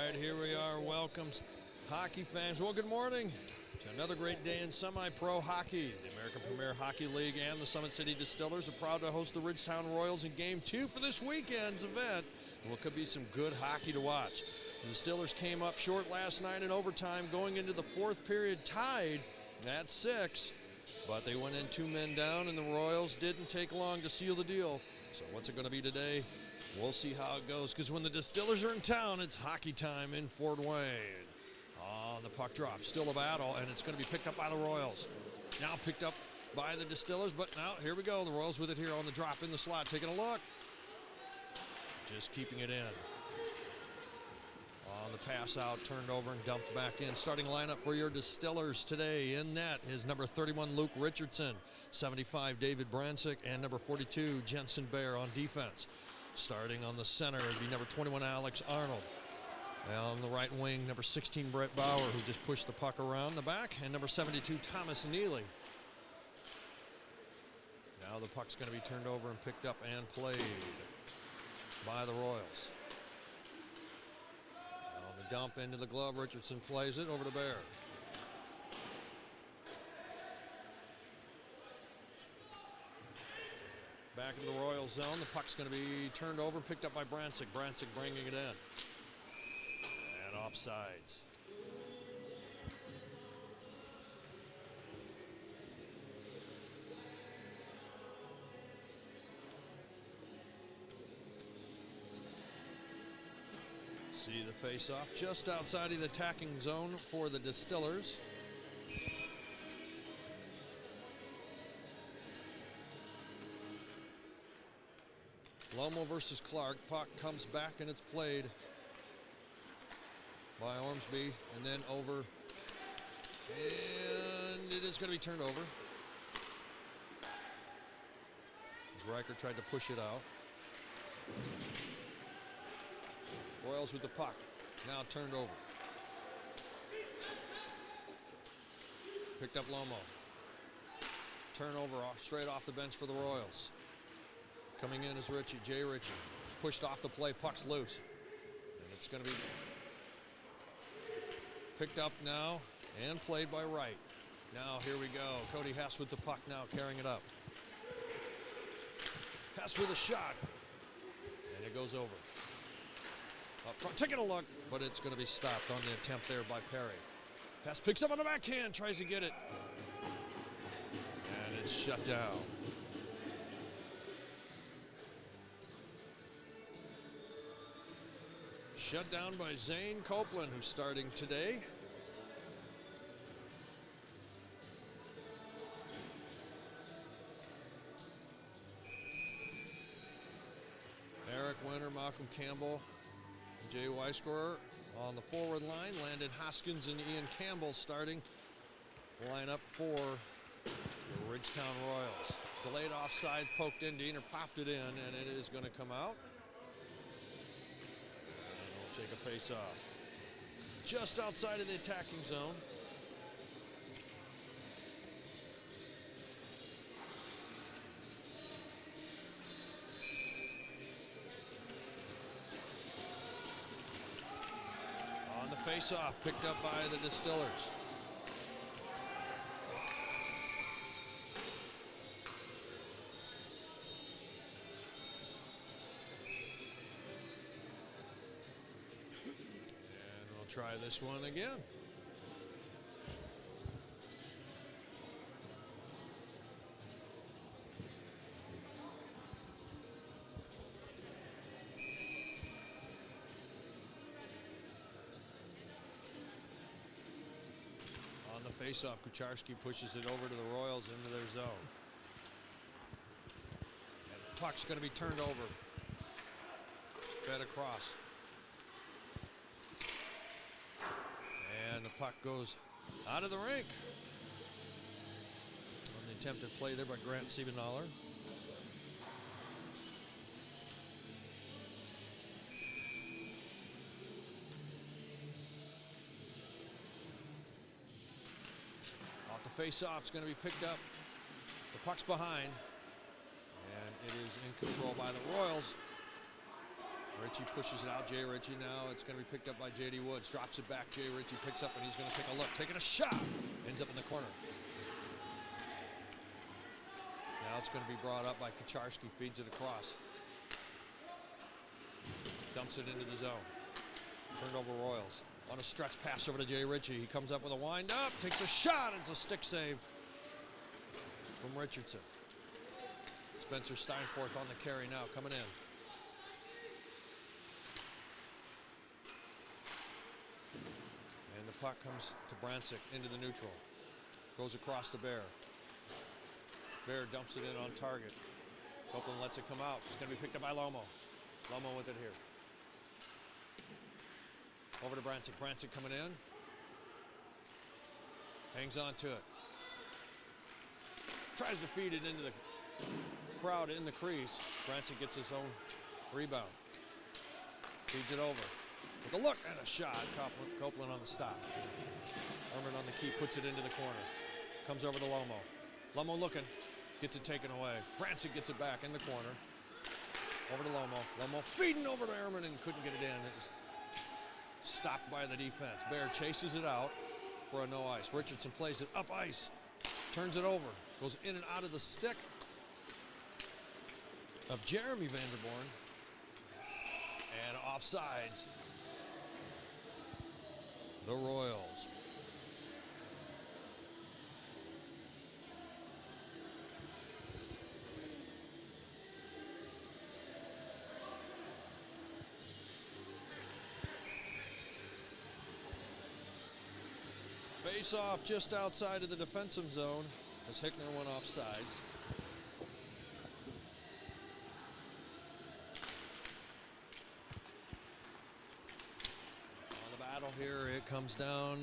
right, here we are. Welcome, hockey fans. Well, good morning to another great day in semi-pro hockey. The American Premier Hockey League and the Summit City Distillers are proud to host the Ridgetown Royals in Game 2 for this weekend's event. And what could be some good hockey to watch. The Distillers came up short last night in overtime, going into the fourth period tied at 6. But they went in 2 men down, and the Royals didn't take long to seal the deal. So what's it going to be today? We'll see how it goes, because when the Distillers are in town, it's hockey time in Fort Wayne. Oh, the puck drop, still a battle, and it's going to be picked up by the Royals. Now picked up by the Distillers, but now here we go. The Royals with it here on the drop in the slot, taking a look. Just keeping it in. On the pass out, turned over and dumped back in. Starting lineup for your Distillers today in net is number 31, Luke Richardson, 75, David Bransick, and number 42, Jensen Bear on defense. Starting on the center, it'd be number 21, Alex Arnold. And on the right wing, number 16, Brett Bauer, who just pushed the puck around the back, and number 72, Thomas Neely. Now the puck's going to be turned over and picked up and played by the Royals. On the dump into the glove, Richardson plays it over to Bear. Back into the Royals zone. The puck's going to be turned over and picked up by Bransick. Bransick bringing it in. And offsides. See the face-off just outside of the attacking zone for the Distillers. Lomo versus Clark. Puck comes back and it's played by Ormsby and then over. And it is going to be turned over. As Riker tried to push it out. Royals with the puck. Now turned over. Picked up Lomo. Turnover off, straight off the bench for the Royals. Coming in is Ritchie, Jay Ritchie. Pushed off the play, puck's loose. And it's going to be picked up now and played by Wright. Now here we go. Cody Hess with the puck now, carrying it up. Hess with a shot. And it goes over. Up front, taking a look, but it's going to be stopped on the attempt there by Perry. Hess picks up on the backhand, tries to get it. And it's shut down. Shut down by Zane Copeland, who's starting today. Eric Winter, Malcolm Campbell, Jay Weiscorer on the forward line. Landon Hoskins and Ian Campbell starting lineup for the Ridgetown Royals. Delayed offside, poked in, Diener popped it in, and it is going to come out. Take a face-off. Just outside of the attacking zone. On the face-off, picked up by the Distillers. Try this one again. On the face-off, Kucharski pushes it over to the Royals into their zone. And the puck's going to be turned over. Fed across. And the puck goes out of the rink. On the attempted play there by Grant Siebenthaler. Off the face-off, it's going to be picked up. The puck's behind. And it is in control by the Royals. Ritchie pushes it out. Jay Ritchie now. It's going to be picked up by J.D. Woods. Drops it back. Jay Ritchie picks up, and he's going to take a look. Taking a shot. Ends up in the corner. Now it's going to be brought up by Kucharski. Feeds it across. Dumps it into the zone. Turned over Royals. On a stretch pass over to Jay Ritchie. He comes up with a wind up. Takes a shot. It's a stick save from Richardson. Spencer Steinforth on the carry now. Coming in. And the puck comes to Brancic into the neutral. Goes across to Bear. Bear dumps it in on target. Copeland lets it come out. It's going to be picked up by Lomo. Lomo with it here. Over to Brancic. Brancic coming in. Hangs on to it. Tries to feed it into the crowd in the crease. Brancic gets his own rebound. Feeds it over. With a look and a shot. Copeland on the stop. Herman on the key, puts it into the corner. Comes over to Lomo. Lomo looking. Gets it taken away. Brancic gets it back in the corner. Over to Lomo. Lomo feeding over to Herman and couldn't get it in. It was stopped by the defense. Bear chases it out for a no ice. Richardson plays it up ice. Turns it over. Goes in and out of the stick of Jeremy Vanderborn. And offsides. The Royals. Face off just outside of the defensive zone as Hickner went off sides. On the battle here, it comes down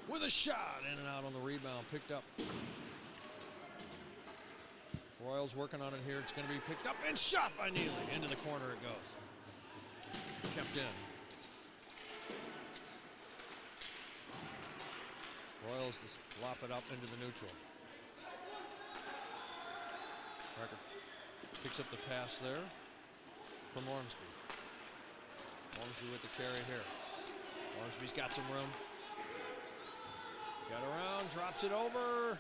with a shot, in and out on the rebound, picked up. Royals working on it here. It's going to be picked up and shot by Neely. Into the corner it goes. Kept in. Royals just lop it up into the neutral. Parker picks up the pass there from Ormsby. Ormsby with the carry here. Ormsby's got some room. Got around, drops it over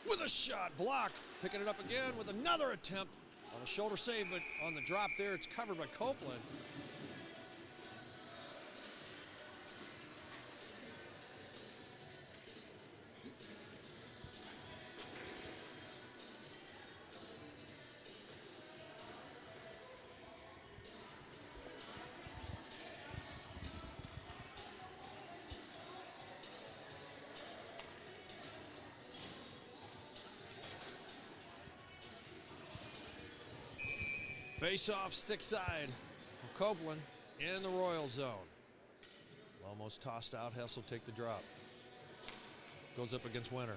with a shot, blocked. Picking it up again with another attempt on a shoulder save, but on the drop there, it's covered by Copeland. Face-off stick side of Copeland in the Royal zone. Almost tossed out. Hess will take the drop. Goes up against Winter.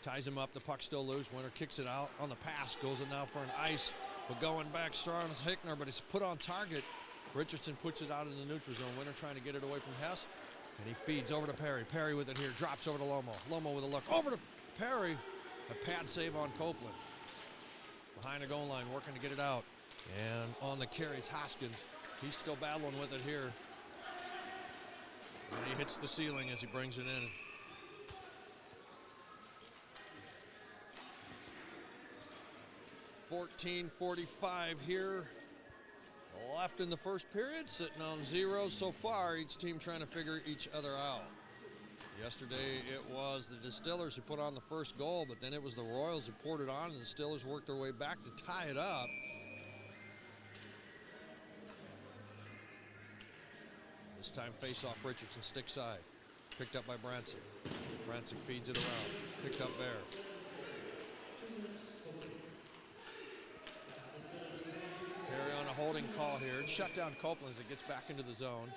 Ties him up. The puck still loose. Winter kicks it out on the pass. Goes it now for an ice. But going back strong is Hickner, but he's put on target. Richardson puts it out in the neutral zone. Winter trying to get it away from Hess. And he feeds over to Perry. Perry with it here. Drops over to Lomo. Lomo with a look. Over to Perry. A pad save on Copeland. Behind the goal line, working to get it out. And on the carries, Hoskins. He's still battling with it here. And he hits the ceiling as he brings it in. .45 here left in the first period, sitting on 0 so far. Each team trying to figure each other out. Yesterday it was the Distillers who put on the first goal, but then it was the Royals who poured it on, and the Distillers worked their way back to tie it up. This time face-off Richardson, stick side. Picked up by Brancic. Brancic feeds it around. Picked up Bear. Perry on a holding call here. It shut down Copeland as it gets back into the zone.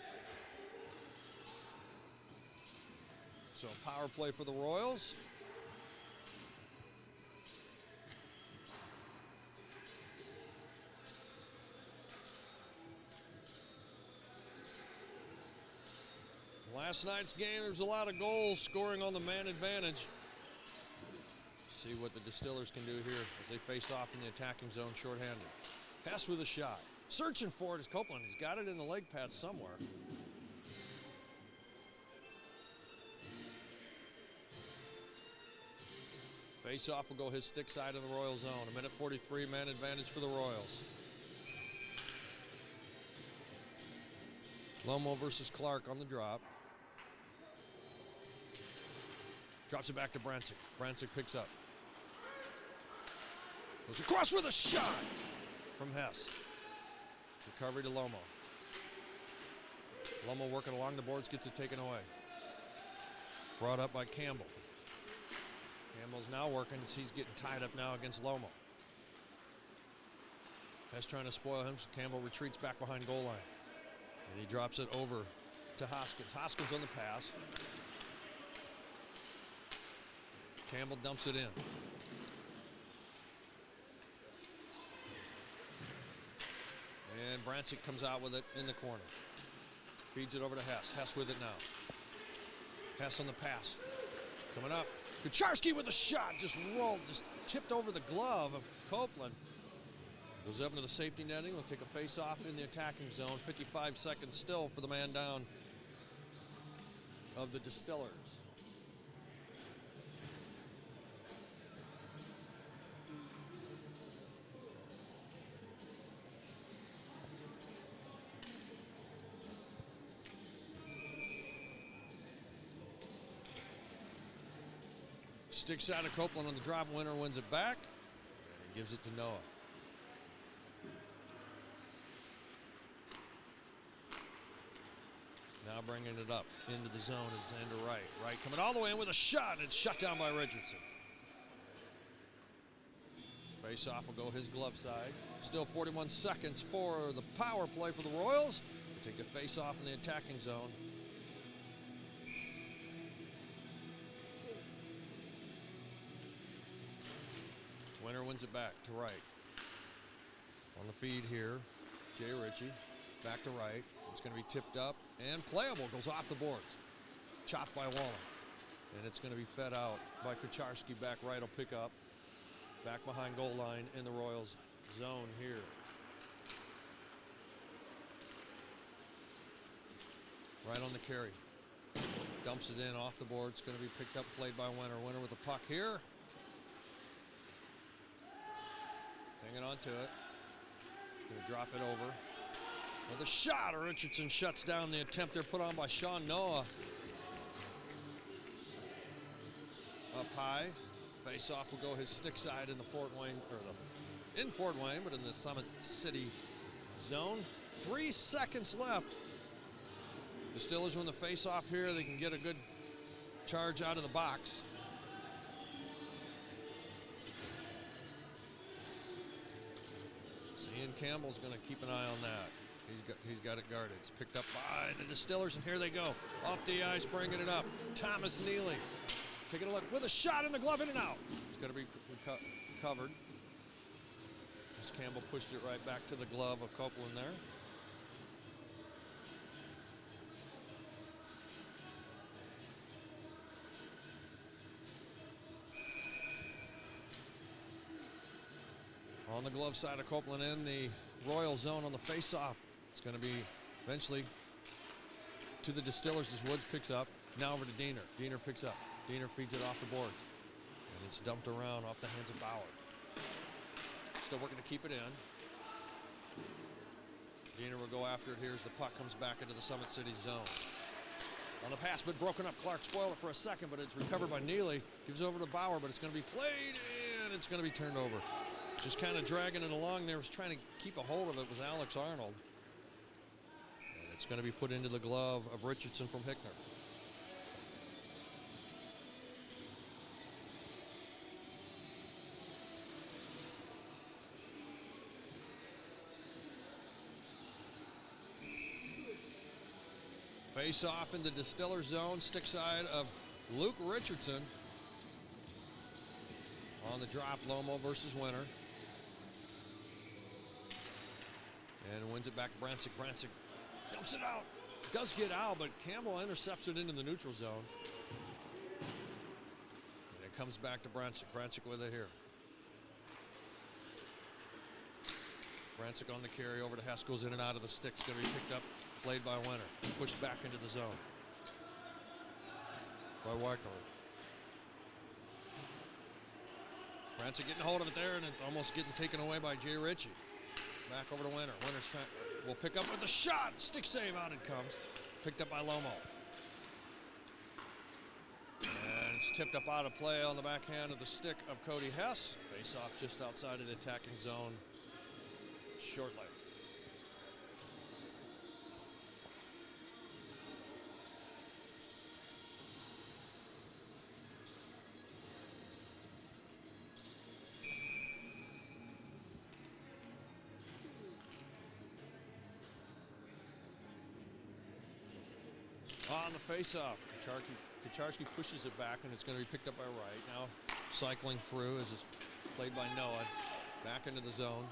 So power play for the Royals. Last night's game, there was a lot of goals scoring on the man advantage. See what the Distillers can do here as they face off in the attacking zone shorthanded. Hess with a shot. Searching for it is Copeland. He's got it in the leg pad somewhere. Face-off will go his stick side of the Royal zone. 1:43, man advantage for the Royals. Lomo versus Clark on the drop. Drops it back to Brancic. Brancic picks up. Goes across with a shot from Hess. Recovery to Lomo. Lomo working along the boards, gets it taken away. Brought up by Campbell. Campbell's now working as he's getting tied up now against Lomo. Hess trying to spoil him, so Campbell retreats back behind goal line. And he drops it over to Hoskins. Hoskins on the pass. Campbell dumps it in. And Brancic comes out with it in the corner. Feeds it over to Hess. Hess with it now. Hess on the pass. Coming up. Kucharski with a shot. Just rolled, just tipped over the glove of Copeland. Goes up into the safety netting. We'll take a face-off in the attacking zone. 55 seconds still for the man down of the Distillers. Sticks out of Copeland on the drop. Winner wins it back. And he gives it to Noah. Now bringing it up into the zone is Xander Wright. Wright coming all the way in with a shot, and it's shut down by Richardson. Face-off will go his glove side. Still 41 seconds for the power play for the Royals. They take the face-off in the attacking zone. Winner wins it back to Wright. On the feed here, Jay Ritchie. Back to Wright. It's going to be tipped up and playable. Goes off the boards. Chopped by Waller. And it's going to be fed out by Kucharski. Back right will pick up. Back behind goal line in the Royals zone here. Right on the carry. Dumps it in off the board. It's going to be picked up, played by Winner. Winner with the puck here. Hanging on to it. Going to drop it over. With a shot, Richardson shuts down the attempt there put on by Sean Noah. Up high. Face-off will go his stick side in the Fort Wayne, or in Fort Wayne, but in the Summit City zone. 3 seconds left. The Distillers win the face-off here. They can get a good charge out of the box. So Ian Campbell's going to keep an eye on that. He's got it guarded. It's picked up by the Distillers, and here they go. Off the ice, bringing it up. Thomas Neely taking a look with a shot in the glove, in and out. It's going to be recovered. As Campbell pushed it right back to the glove of Copeland there. On the glove side of Copeland in the Royal zone on the face-off. It's going to be eventually to the Distillers as Woods picks up. Now over to Diener. Diener picks up. Diener feeds it off the boards. And it's dumped around off the hands of Bauer. Still working to keep it in. Diener will go after it here as the puck comes back into the Summit City zone. On the pass, but broken up. Clark spoiled it for a second, but it's recovered by Neely. Gives over to Bauer, but it's going to be played in. It's going to be turned over. Just kind of dragging it along there, was trying to keep a hold of it, was Alex Arnold. And it's going to be put into the glove of Richardson from Hickner. Face off in the Distiller zone, stick side of Luke Richardson. On the drop, Lomo versus Winner. And wins it back to Brancic. Brancic dumps it out. Does get out, but Campbell intercepts it into the neutral zone. And it comes back to Brancic. Brancic with it here. Brancic on the carry over to Hess, goes in and out of the sticks, going to be picked up, played by Winter. Pushed back into the zone by Wyckoff. Brancic getting hold of it there, and it's almost getting taken away by Jay Ritchie. Back over to Winter. Winter's trying, will pick up with a shot. Stick save, out it comes. Picked up by Lomo. And it's tipped up out of play on the backhand of the stick of Cody Hess. Face off just outside of the attacking zone shortly. On the face-off, Kucharski pushes it back, and it's going to be picked up by Wright. Now cycling through as it's played by Noah. Back into the zone.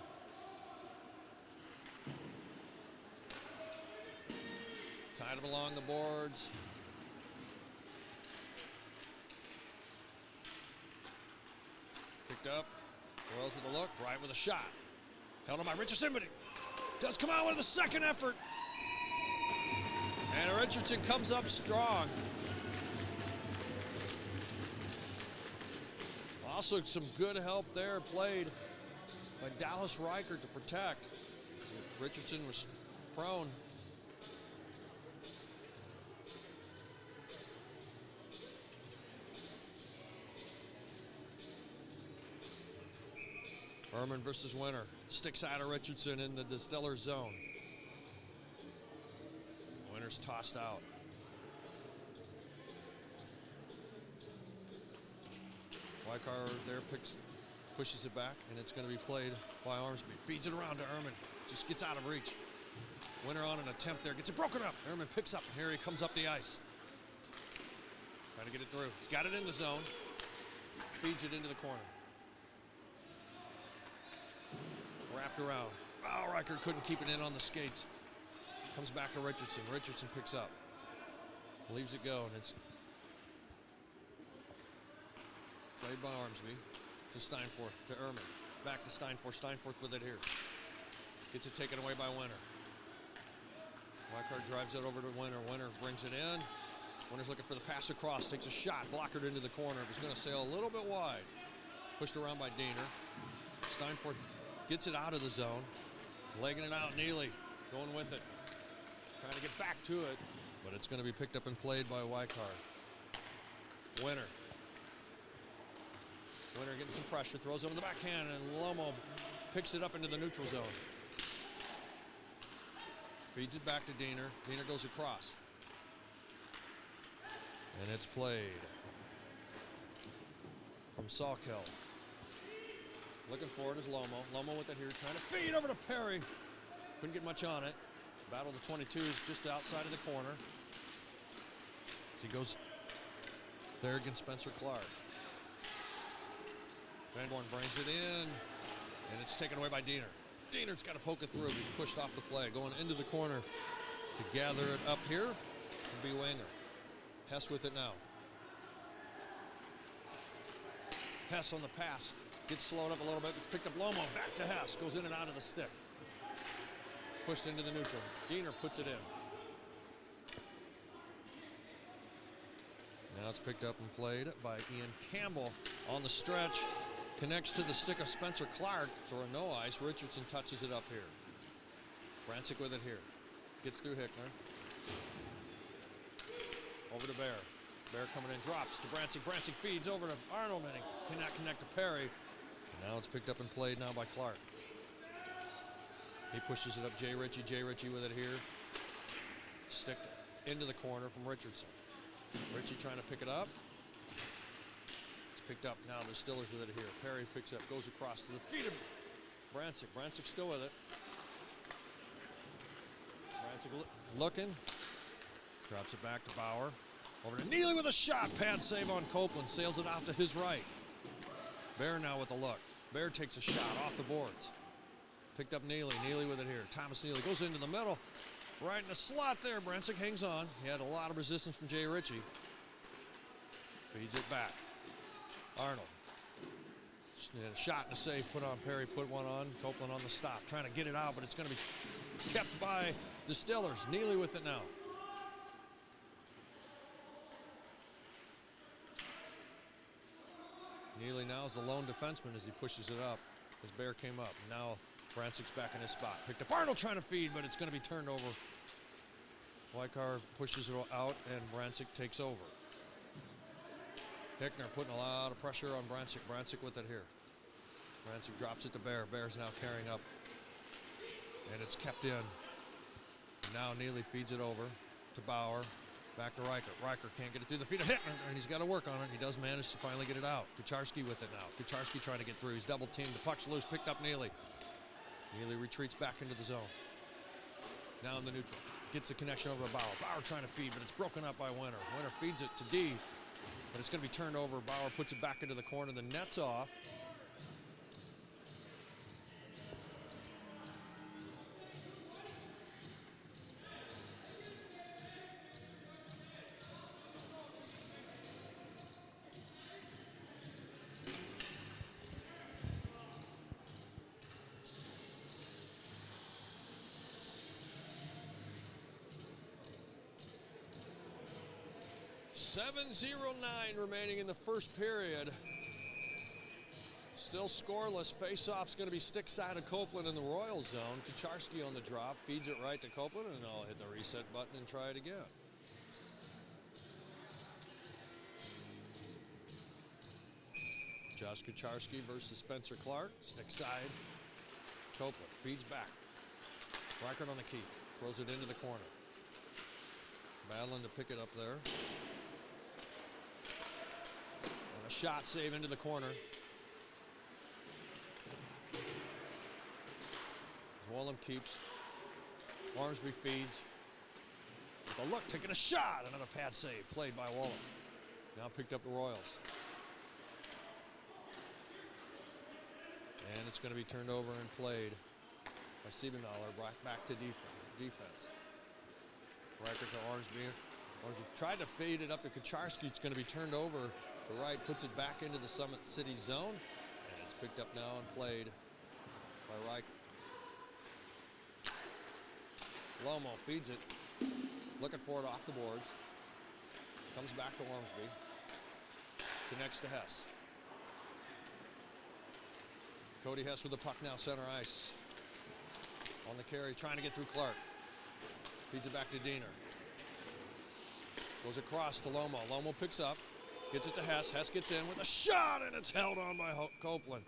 Tied him along the boards. Picked up. Royals with a look. Wright with a shot. Held on by Richardson, but it does come out with a second effort. And Richardson comes up strong. Also some good help there played by Dallas Reichert to protect. Richardson was prone. Ehrman versus Winter. Stick side of Richardson in the Distiller zone. Winter's tossed out. Wycar there pushes it back, and it's going to be played by Ormsby. Feeds it around to Ehrman. Just gets out of reach. Winter on an attempt there. Gets it broken up. Ehrman picks up. Here he comes up the ice. Trying to get it through. He's got it in the zone. Feeds it into the corner. Wrapped around. Oh, Reichert couldn't keep it in on the skates. Comes back to Richardson. Richardson picks up. Leaves it go, and it's played by Ormsby to Steinforth, to Ehrman. Back to Steinforth. Steinforth with it here. Gets it taken away by Winter. Wycart drives it over to Winter. Winter brings it in. Winter's looking for the pass across. Takes a shot. Blockered into the corner. It was going to sail a little bit wide. Pushed around by Diener. Steinforth gets it out of the zone. Legging it out. Neely going with it. Trying to get back to it. But it's going to be picked up and played by Wycart. Winter. Winter getting some pressure. Throws it on the backhand. And Lomo picks it up into the neutral zone. Feeds it back to Diener. Diener goes across. And it's played from Sawkill. Looking for it is Lomo. Lomo with it here, trying to feed over to Perry. Couldn't get much on it. Battle of the 22s just outside of the corner. He goes there against Spencer Clark. Van Born brings it in, and it's taken away by Diener. Diener's got to poke it through. He's pushed off the play, going into the corner to gather it up here. It'll be Wanger. Hess with it now. Hess on the pass. Gets slowed up a little bit. It's picked up Lomo. Back to Hess. Goes in and out of the stick. Pushed into the neutral. Diener puts it in. Now it's picked up and played by Ian Campbell on the stretch. Connects to the stick of Spencer Clark for a no ice. Richardson touches it up here. Brancic with it here. Gets through Hickner. Over to Bear. Bear coming in, drops to Brancic. Brancic feeds over to Arnold, and he cannot connect to Perry. And now it's picked up and played now by Clark. He pushes it up. Jay Ritchie. Jay Ritchie with it here. Stick into the corner from Richardson. Ritchie trying to pick it up. It's picked up now. The Distillers with it here. Perry picks up, goes across to the feet of Brancic. Brancic still with it. Brancic looking. Drops it back to Bauer. Over to Neely with a shot. Pad save on Copeland. Sails it out to his right. Bear now with a look. Bear takes a shot off the boards. Picked up Neely. Neely with it here. Thomas Neely goes into the middle. Right in the slot there. Brancic hangs on. He had a lot of resistance from Jay Ritchie. Feeds it back. Arnold. And a shot and a save put on Perry, put one on. Copeland on the stop, trying to get it out, but it's going to be kept by Distillers. Neely with it now. Neely now is the lone defenseman as he pushes it up as Bear came up. Now Brancic's back in his spot. Picked up Arnold trying to feed, but it's going to be turned over. Weichar pushes it out, and Brancic takes over. Hickner putting a lot of pressure on Brancic. Brancic with it here. Brancic drops it to Bear. Bear's now carrying up, and it's kept in. And now Neely feeds it over to Bauer. Back to Riker. Riker can't get it through the feet of Hickner, and he's got to work on it. He does manage to finally get it out. Kucharski with it now. Kucharski trying to get through. He's double teamed. The puck's loose. Picked up Neely. Neely retreats back into the zone. Now in the neutral. Gets a connection over to Bauer. Bauer trying to feed, but it's broken up by Winter. Winter feeds it to D, but it's going to be turned over. Bauer puts it back into the corner. The net's off. .709 remaining in the first period. Still scoreless. Face-off's going to be stick side of Copeland in the Royal zone. Kucharski on the drop, feeds it right to Copeland, and I'll hit the reset button and try it again. Josh Kucharski versus Spencer Clark. Stick side. Copeland feeds back. Reichert on the key. Throws it into the corner. Battling to pick it up there. A shot save into the corner. Wallem keeps. Ormsby feeds. With a look, taking a shot. Another pad save played by Wallem. Now picked up the Royals. And it's going to be turned over and played by Siebenthaler. Back to defense. Riker to Ormsby. Ormsby tried to fade it up to Kucharski. It's going to be turned over to right, puts it back into the Summit City zone, and it's picked up now and played by Riker. Lomo feeds it, looking for it off the boards. Comes back to Ormsby. Connects to Hess. Cody Hess with the puck now, center ice. On the carry, trying to get through Clark. Feeds it back to Diener. Goes across to Lomo. Lomo picks up, gets it to Hess. Hess gets in with a shot, and it's held on by Copeland.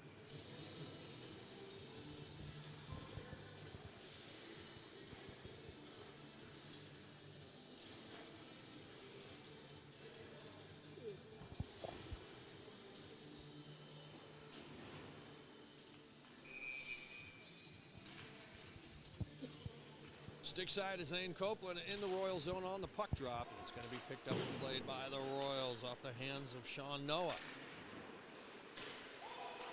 Stick side is Zane Copeland in the Royal zone on the puck drop. It's going to be picked up and played by the Royals off the hands of Sean Noah.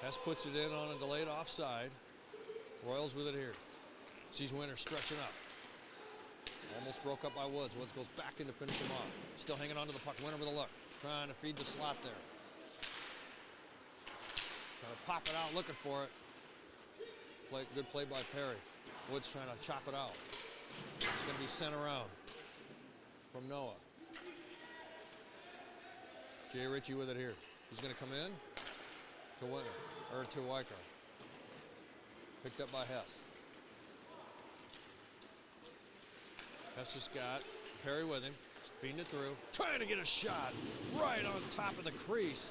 Hess puts it in on a delayed offside. Royals with it here. Sees Winter stretching up. Almost broke up by Woods. Woods goes back in to finish him off. Still hanging on to the puck. Winter with a look. Trying to feed the slot there. Trying to pop it out, looking for it. Good play by Perry. Woods trying to chop it out. It's going to be sent around from Noah. Jay Ritchie with it here. He's going to come in to Winter, or to Weichar. Picked up by Hess. Hess has got Perry with him. Feeding it through. Trying to get a shot right on top of the crease.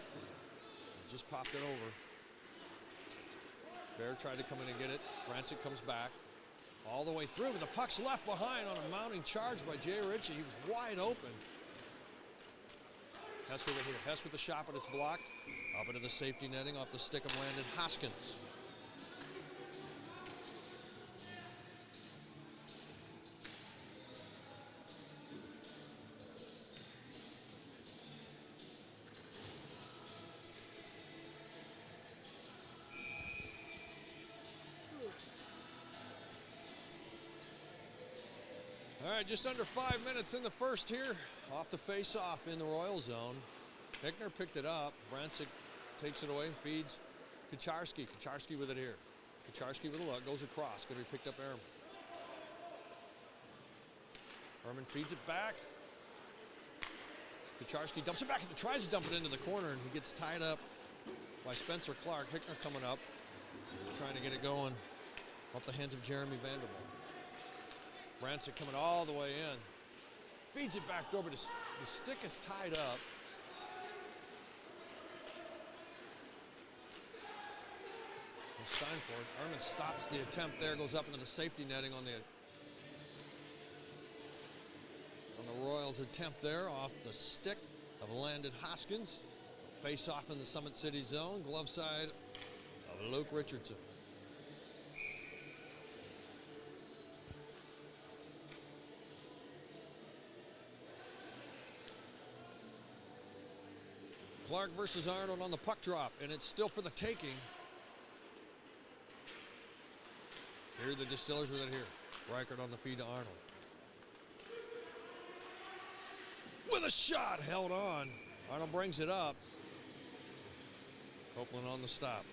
Just popped it over. Bear tried to come in and get it. Rancic comes back. All the way through, but the puck's left behind on a mounting charge by Jay Ritchie. He was wide open. Hess with it here. Hess with the shot, but it's blocked. Up into the safety netting off the stick of Landon Hoskins. All right, just under 5 minutes in the first here. Off the face-off in the Royal zone. Hickner picked it up. Brancic takes it away and feeds Kucharski. Kucharski with it here. Kucharski with a look, goes across, going to be picked up Ehrman. Ehrman feeds it back. Kucharski dumps it back, tries to dump it into the corner, and he gets tied up by Spencer Clark. Hickner coming up, trying to get it going off the hands of Jeremy Vanderbilt. Brancic coming all the way in. Feeds it back over. The stick is tied up. And Steinford. Ehrman stops the attempt there, goes up into the safety netting on the Royals attempt there off the stick of Landon Hoskins. Face off in the Summit City zone, glove side of Luke Richardson. Clark versus Arnold on the puck drop, and it's still for the taking. Here are the Distillers with it here. Reichert on the feed to Arnold. With a shot, held on. Arnold brings it up. Copeland on the stop.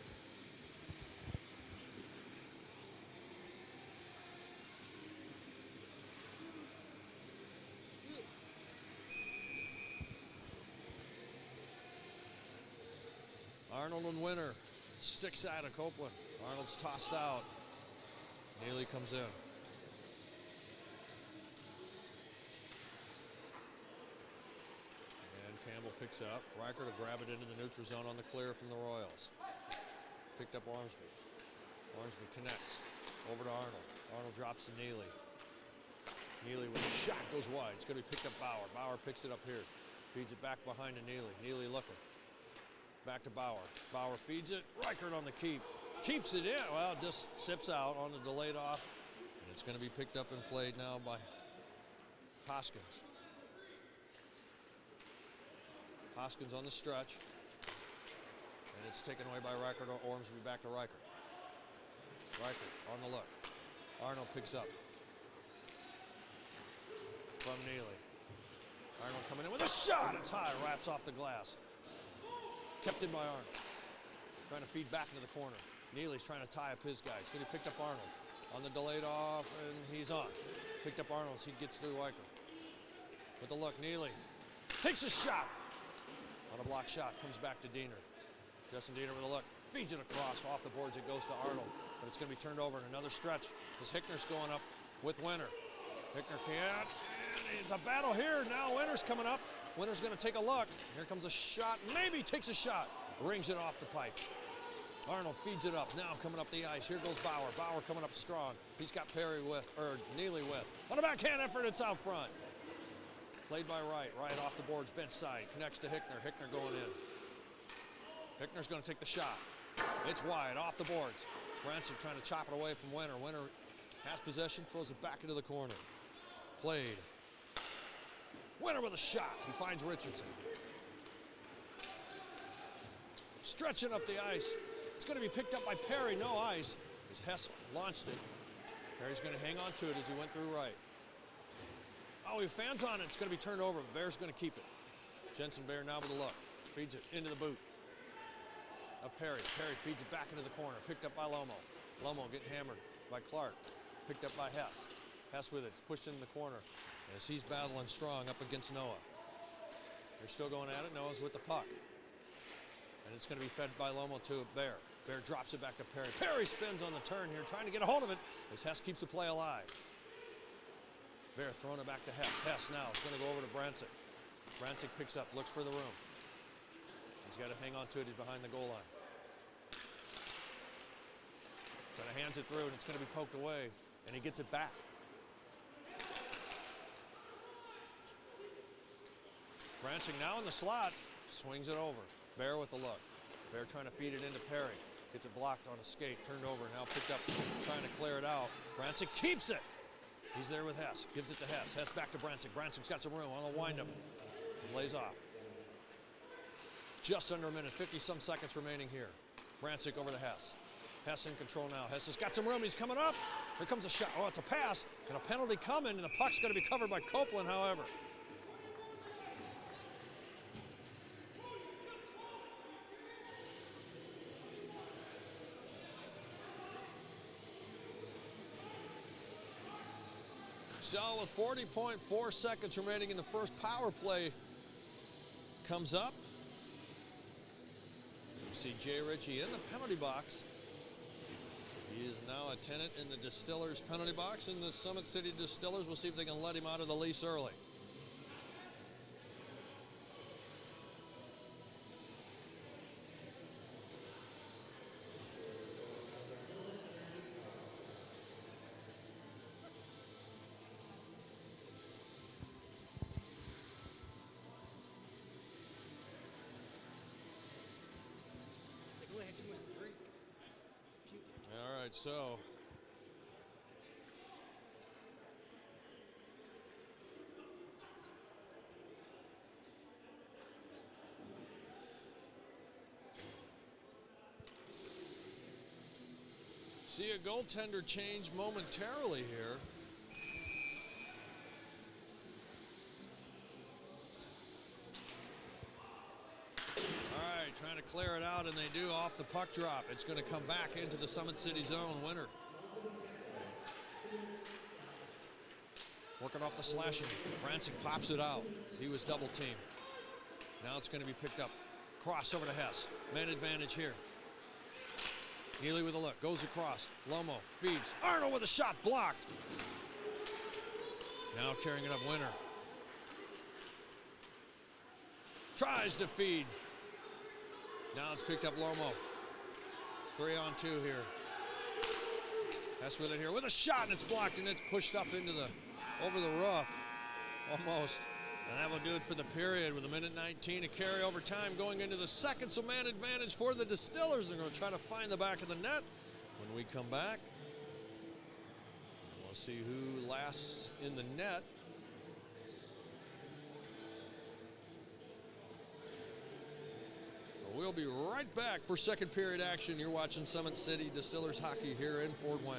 Arnold and Winter. Stick side of Copeland. Arnold's tossed out. Neely comes in. Campbell picks up. Reichert will grab it into the neutral zone on the clear from the Royals. Picked up Ormsby. Ormsby connects. Over to Arnold. Arnold drops to Neely. Neely with a shot goes wide. It's going to be picked up Bauer. Bauer picks it up here. Feeds it back behind to Neely. Neely looking. Back to Bauer. Bauer feeds it. Reichert on the keep. Keeps it in. Well, just sips out on the delayed off. And it's going to be picked up and played now by Hoskins. Hoskins on the stretch. And it's taken away by Reichert. Ormsby back to Reichert. Reichert on the look. Arnold picks up. From Neely. Arnold coming in with a shot. It's high. Wraps off the glass. Kept in by Arnold. Trying to feed back into the corner. Neely's trying to tie up his guy. It's going to be picked up Arnold. On the delayed off, and he's on. Picked up Arnold as he gets through Reichert. With the look, Neely takes a shot. On a block shot, comes back to Diener. Justin Diener with a look, feeds it across, off the boards, it goes to Arnold, but it's going to be turned over in another stretch as Hickner's going up with Winter. Hickner can't, and it's a battle here. Now Winter's coming up. Winter's going to take a look. Here comes a shot, maybe takes a shot, rings it off the pipes. Arnold feeds it up, now coming up the ice. Here goes Bauer. Bauer coming up strong. He's got Neely with. On a backhand effort, it's out front. Played by Wright. Wright off the boards, bench side. Connects to Hickner. Hickner going in. Hickner's going to take the shot. It's wide, off the boards. Brancic trying to chop it away from Winter. Winter has possession, throws it back into the corner. Played. Winter with a shot. He finds Richardson. Stretching up the ice. It's going to be picked up by Perry. No ice. As Hess launched it. Perry's going to hang on to it as he went through Wright. Oh, he fans on it. It's going to be turned over. Bear's going to keep it. Jensen Bear now with a look. Feeds it into the boot of Perry. Perry feeds it back into the corner. Picked up by Lomo. Lomo getting hammered by Clark. Picked up by Hess. Hess with it. It's pushed into the corner as he's battling strong up against Noah. They're still going at it. Noah's with the puck. And it's going to be fed by Lomo to Bear. Bear drops it back to Perry. Perry spins on the turn here, trying to get a hold of it as Hess keeps the play alive. Bear throwing it back to Hess. Hess now is going to go over to Brancic. Brancic picks up, looks for the room. He's got to hang on to it. He's behind the goal line. So he hands it through, and it's going to be poked away, and he gets it back. Brancic now in the slot, swings it over. Bear with the look. Bear trying to feed it into Perry. Gets it blocked on a skate, turned over, now picked up, trying to clear it out. Brancic keeps it. He's there with Hess, gives it to Hess. Hess back to Brancic. Brancic's got some room on the windup. Lays off. Just under a minute, 50-some seconds remaining here. Brancic over to Hess. Hess in control now. Hess has got some room, he's coming up. Here comes a shot, oh, it's a pass, and a penalty coming, and the puck's gonna be covered by Copeland, however. So with 40.4 seconds remaining in the first power play comes up. You see Jay Ritchie in the penalty box. He is now a tenant in the Distillers penalty box, and the Summit City Distillers will see if they can let him out of the lease early. All right, so see a goaltender change momentarily here. All right, trying to clear it out, and they do off the puck drop. It's going to come back into the Summit City zone. Winner. Working off the slashing. Rancic pops it out. He was double teamed. Now it's going to be picked up. Cross over to Hess. Man advantage here. Healy with a look. Goes across. Lomo feeds. Arnold with a shot blocked. Now carrying it up. Winner. Tries to feed. Now it's picked up Lomo. 3-on-2 here. Hess with it here. With a shot, and it's blocked, and it's pushed up into the over the roof, almost. And that will do it for the period with 1:19 to carry over time going into the second. So man advantage for the Distillers. They're going to try to find the back of the net when we come back. We'll see who lasts in the net. We'll be right back for second period action. You're watching Summit City Distillers hockey here in Fort Wayne.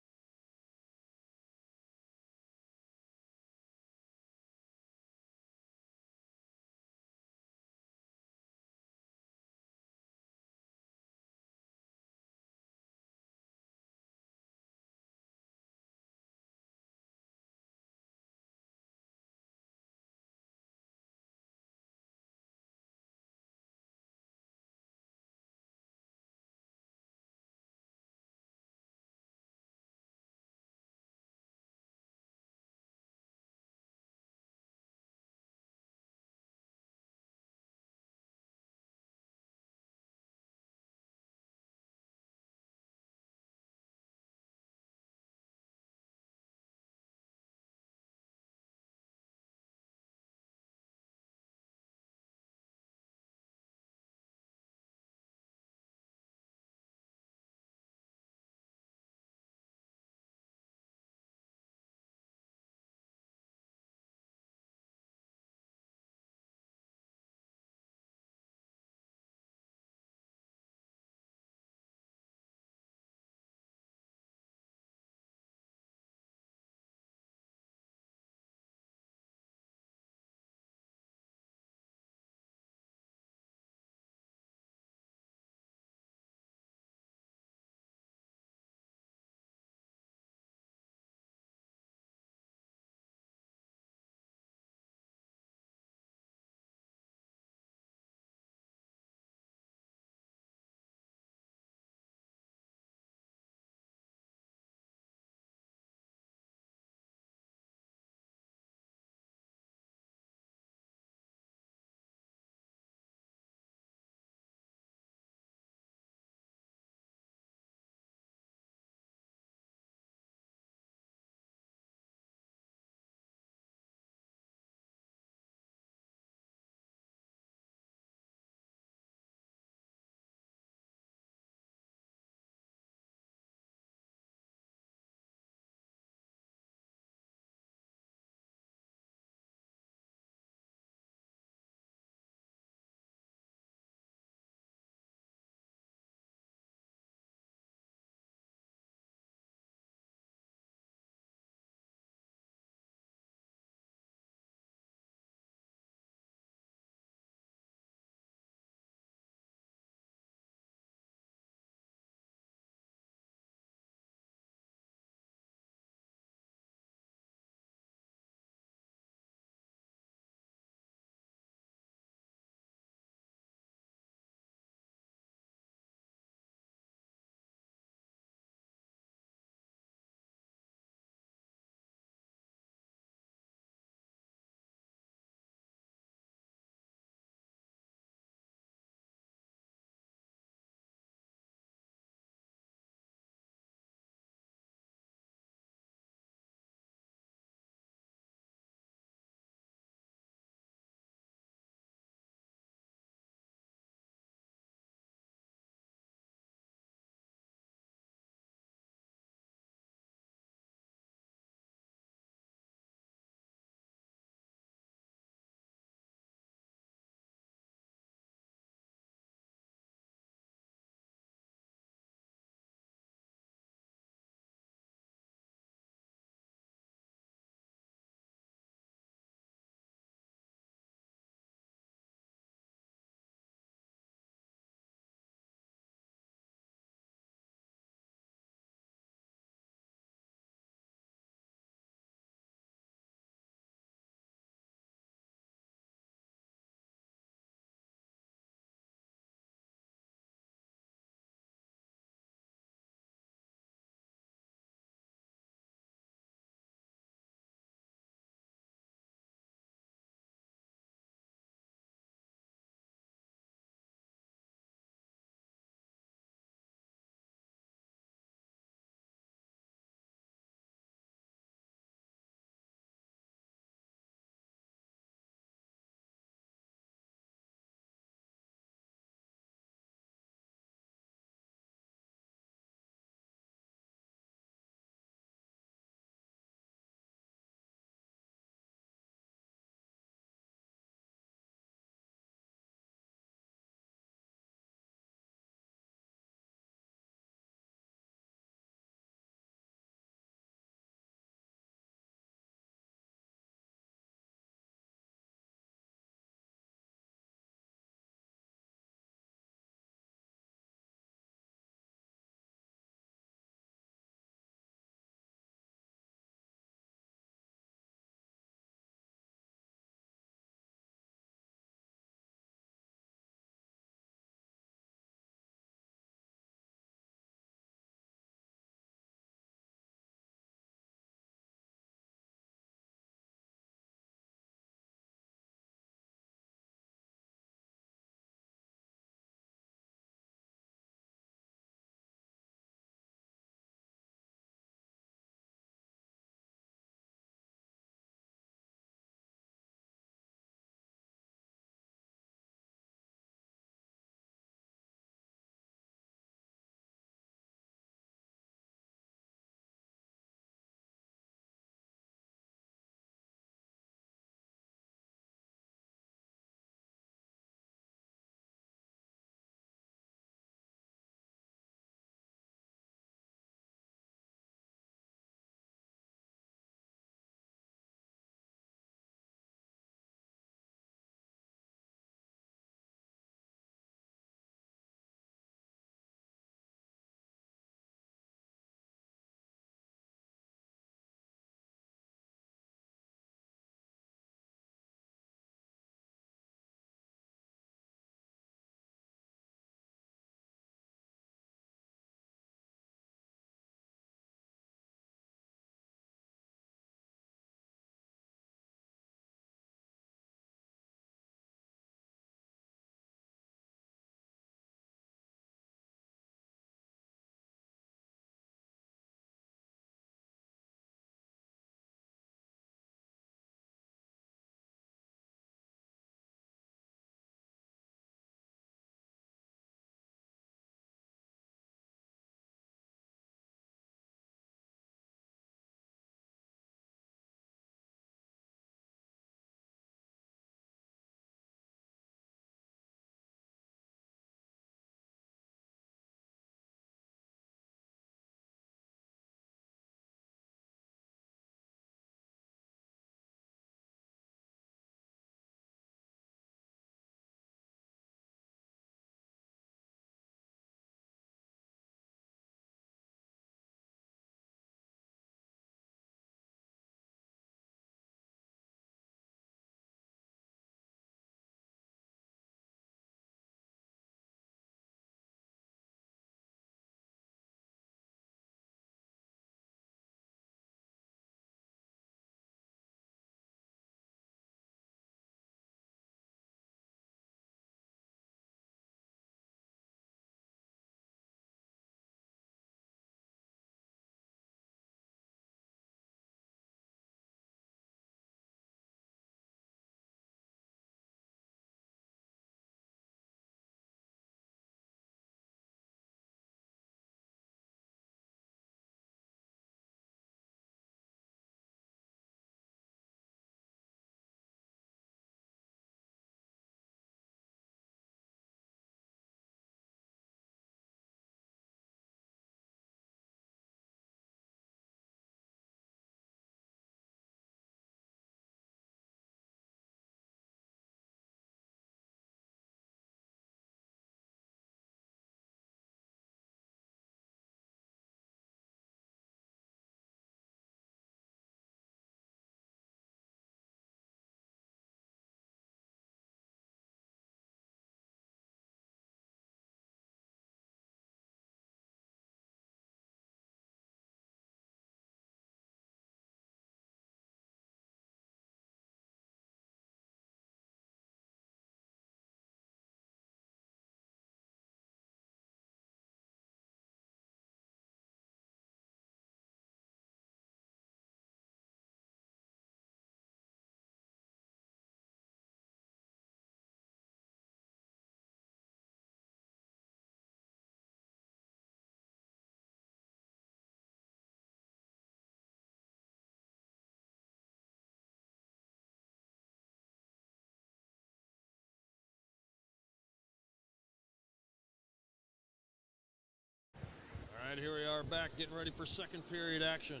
right, here we are back getting ready for second period action.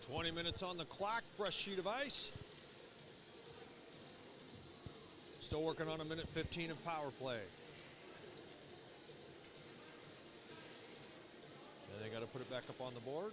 "20 minutes on the clock, fresh sheet of ice. Still working on a minute 15 of power play. And they got to put it back up on the board.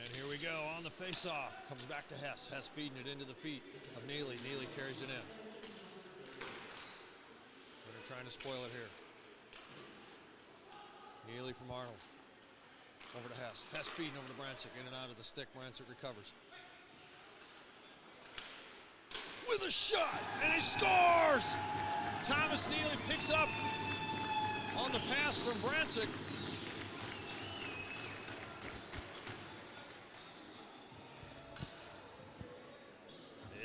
And here we go on the face-off. Comes back to Hess. Hess feeding it into the feet of Neely. Neely carries it in. They're trying to spoil it here. Neely from Arnold. Over to Hess. Hess feeding over to Brancic. In and out of the stick. Brancic recovers. With a shot, and he scores! Thomas Neely picks up on the pass from Brancic.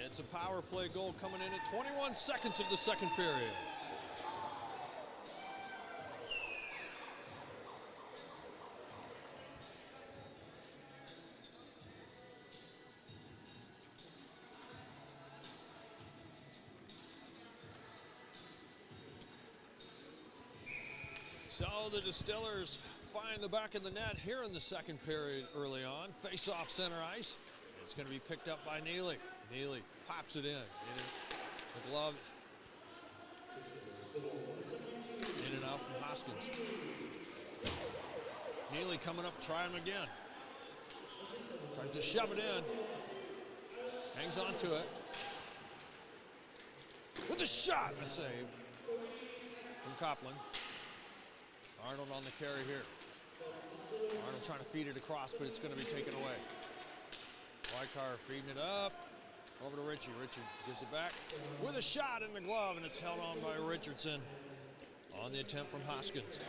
It's a power play goal coming in at 21 seconds of the second period. So the Distillers find the back of the net here in the second period early on. Face off center ice. It's going to be picked up by Neely. Neely pops it in. The glove. In and out from Hoskins. Neely coming up, try him again. Tries to shove it in. Hangs on to it. With a shot, a save from Copland. Arnold on the carry here. Arnold trying to feed it across, but it's going to be taken away. Weichar feeding it up. Over to Ritchie. Ritchie gives it back with a shot in the glove, and it's held on by Richardson on the attempt from Hoskins.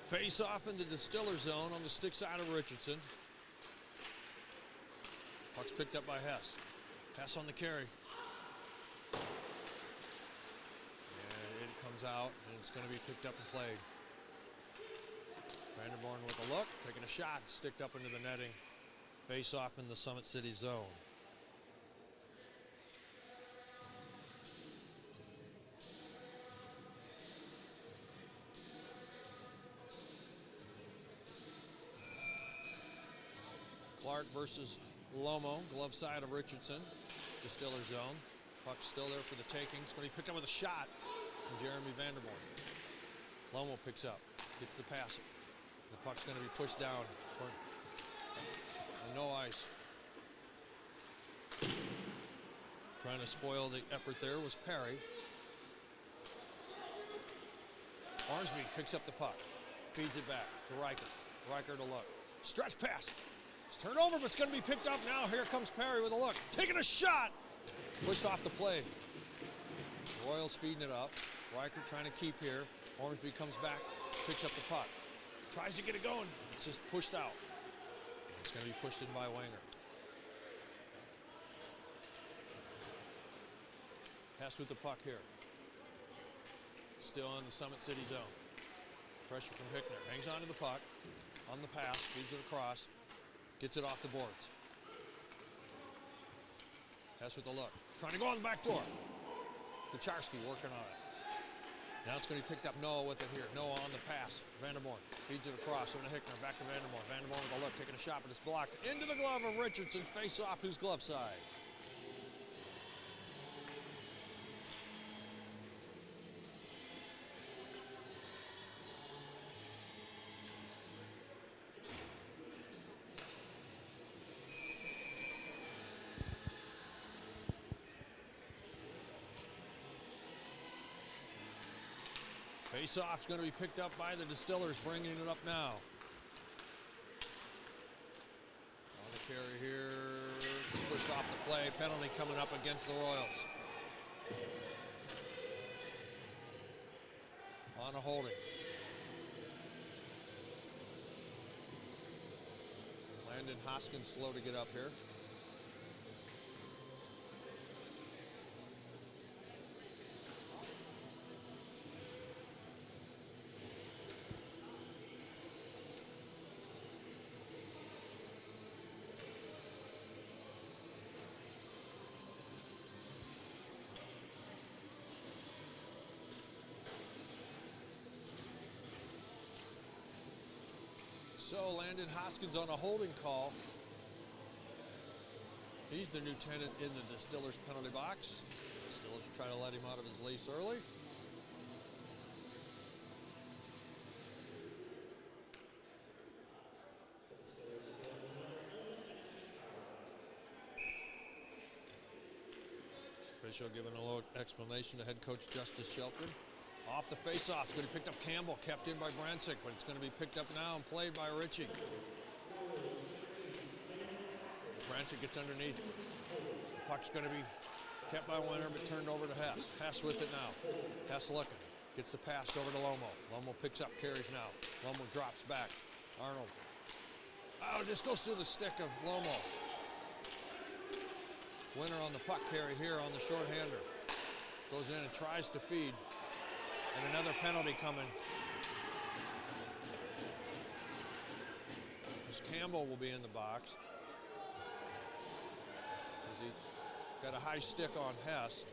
Face off in the Distiller zone on the stick side of Richardson. Puck's picked up by Hess. Hess on the carry. And it comes out, and it's going to be picked up and played. Vanderborn with a look, taking a shot, sticked up into the netting. Face off in the Summit City zone. Clark versus Lomo, glove side of Richardson, Distiller zone. Puck's still there for the taking. It's going to be picked up with a shot from Jeremy Vanderborn. Lomo picks up, gets the pass. The puck's going to be pushed down for no ice. Trying to spoil the effort there was Perry. Ormsby picks up the puck, feeds it back to Riker. Riker to look. Stretch pass. It's turned over, but it's going to be picked up now. Here comes Perry with a look. Taking a shot. Pushed off the play. Royals feeding it up. Riker trying to keep here. Ormsby comes back, picks up the puck. Tries to get it going. It's just pushed out. It's going to be pushed in by Wenger. Hess with the puck here. Still in the Summit City zone. Pressure from Hickner. Hangs onto the puck. On the pass. Feeds it across. Gets it off the boards. Hess with the look. Trying to go on the back door. Kucharski working on it. Now it's going to be picked up. Noah with it here. Noah on the pass. Vanderborn feeds it across. Over to Hickner. Back to Vanderborn. Vanderborn with a look. Taking a shot, but it's blocked. Into the glove of Richardson. Face off his glove side. Face-off's going to be picked up by the Distillers, bringing it up now. On the carry here, it's pushed off the play. Penalty coming up against the Royals. On a holding. Landon Hoskins slow to get up here. So Landon Hoskins on a holding call. He's the new tenant in the Distillers penalty box. Distillers try to let him out of his lease early. Official giving a little explanation to head coach Justice Shelton. Off the face-off, it's going to be picked up Campbell, kept in by Brancic, but it's going to be picked up now and played by Ritchie. Brancic gets underneath. The puck's going to be kept by Winter, but turned over to Hess. Hess with it now. Hess looking. Gets the pass over to Lomo. Lomo picks up, carries now. Lomo drops back. Arnold. Oh, just goes through the stick of Lomo. Winter on the puck carry here on the shorthander. Goes in and tries to feed. And another penalty coming. As Campbell will be in the box. As he got a high stick on Hess.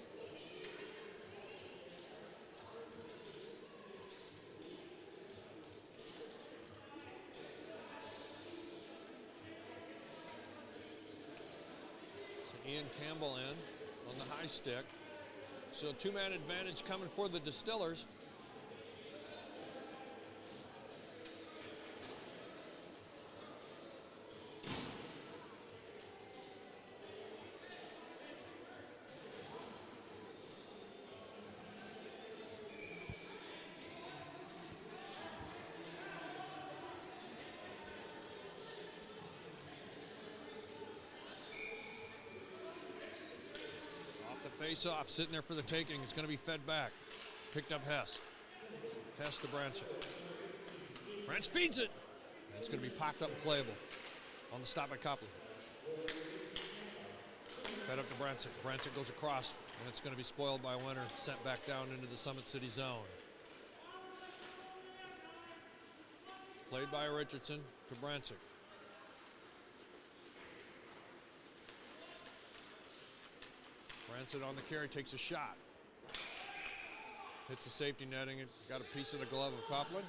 So Ian Campbell in on the high stick. So two-man advantage coming for the Distillers. Face-off, sitting there for the taking. It's going to be fed back. Picked up Hess. Hess to Branch. Branch feeds it. And it's going to be popped up and playable. On the stop by Copeland. Fed up to Branch. Branch goes across, and it's going to be spoiled by Winter. Sent back down into the Summit City zone. Played by Richardson to Branch. Rancid on the carry, takes a shot. Hits the safety netting and got a piece of the glove of Copeland.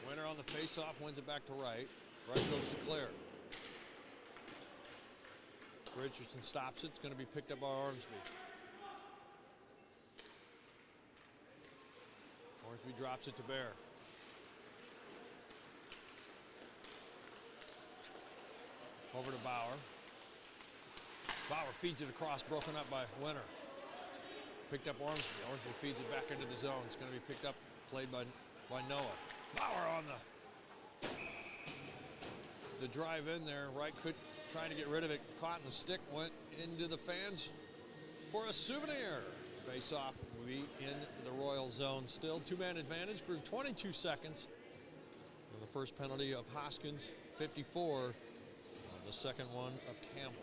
Winter on the face-off, wins it back to Wright. Wright goes to Claire. Richardson stops it. It's going to be picked up by Ormsby. Ormsby drops it to Bear. Over to Bauer. Bauer feeds it across, broken up by Winter. Picked up Ormsby. Ormsby feeds it back into the zone. It's going to be picked up, played by Noah. Bauer on the drive in there. Wright trying to get rid of it. Caught in the stick, went into the fans for a souvenir. Face off, we in the Royal zone still. Two-man advantage for 22 seconds. And the first penalty of Hoskins, 54. The second one of Campbell.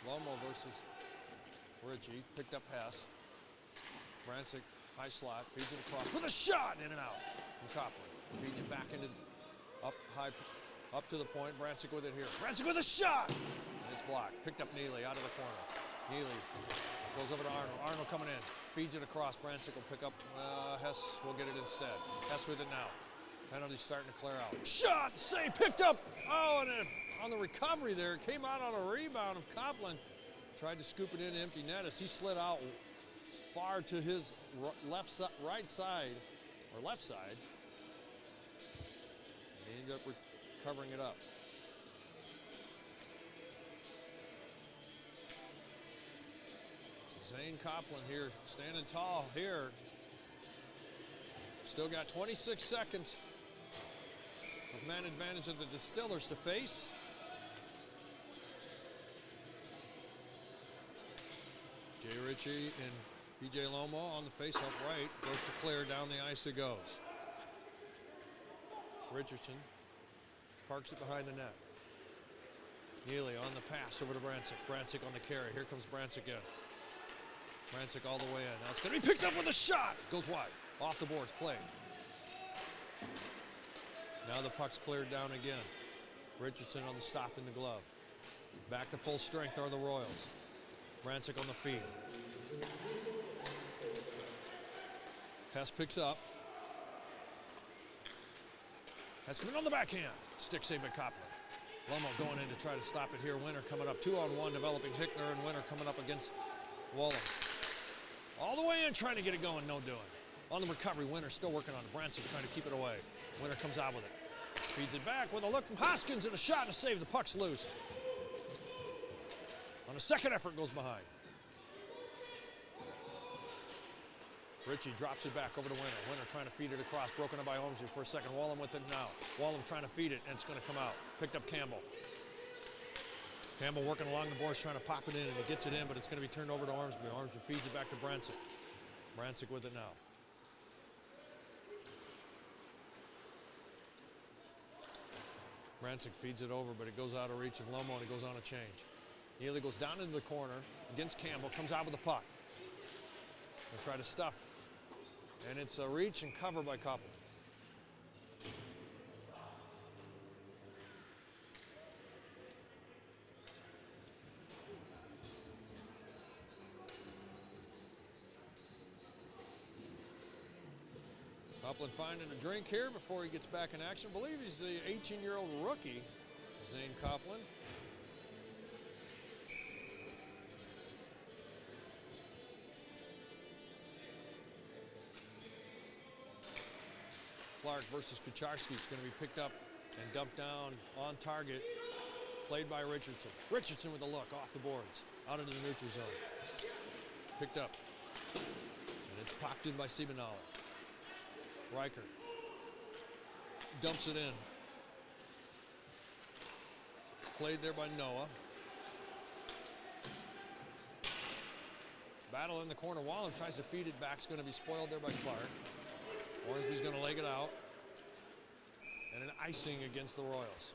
Lomo versus Ritchie. Picked up Hess. Brancic, high slot, feeds it across with a shot in and out from Copeland. Feeding it back into up high, up to the point. Brancic with it here. Brancic with a shot! And it's blocked. Picked up Neely out of the corner. Neely goes over to Arnold. Arnold coming in. Feeds it across. Brancic will pick up. Hess will get it instead. Hess with it now. Penalty starting to clear out. Shot! Save! Picked up! Oh, and on the recovery there, it came out on a rebound of Copland. Tried to scoop it into empty net as he slid out far to his right side, or left side. He ended up covering it up. So Zane Copland here, standing tall here. Still got 26 seconds of man advantage of the Distillers to face. Jay Ritchie and P.J. Lomo on the face-off right. Goes to clear, down the ice it goes. Richardson parks it behind the net. Neely on the pass over to Brancic. Brancic on the carry. Here comes Brancic in. Brancic all the way in. Now it's going to be picked up with a shot. Goes wide. Off the boards. Played. Now the puck's cleared down again. Richardson on the stop in the glove. Back to full strength are the Royals. Brancic on the feed. Hess picks up. Hess coming on the backhand. Stick save by Copland. Lomo going in to try to stop it here. Winter coming up 2-on-1, developing Hickner, and Winter coming up against Wallem. All the way in, trying to get it going, no doing. On the recovery, Winter still working on it. Brancic trying to keep it away. Winter comes out with it. Feeds it back with a look from Hoskins and a shot and a save. The puck's loose. On a second effort, goes behind. Ritchie drops it back over to Winter. Winter trying to feed it across, broken up by Ormsby for a second. Wallem with it now. Wallem trying to feed it, and it's going to come out. Picked up Campbell. Campbell working along the boards, trying to pop it in, and he gets it in, but it's going to be turned over to Ormsby. Ormsby feeds it back to Brancic. Brancic with it now. Brancic feeds it over, but it goes out of reach of Lomo, and it goes on a change. Neely goes down into the corner against Campbell, comes out with the puck. They'll try to stuff it. And it's a reach and cover by Copland. Copland finding a drink here before he gets back in action. I believe he's the 18-year-old rookie, Zane Copland. Clark versus Kucharski. It's going to be picked up and dumped down on target. Played by Richardson. Richardson with a look off the boards. Out into the neutral zone. Picked up. And it's popped in by Siebenauer. Riker dumps it in. Played there by Noah. Battle in the corner. Wallem tries to feed it back. It's going to be spoiled there by Clark. Ormsby's going to leg it out. And an icing against the Royals.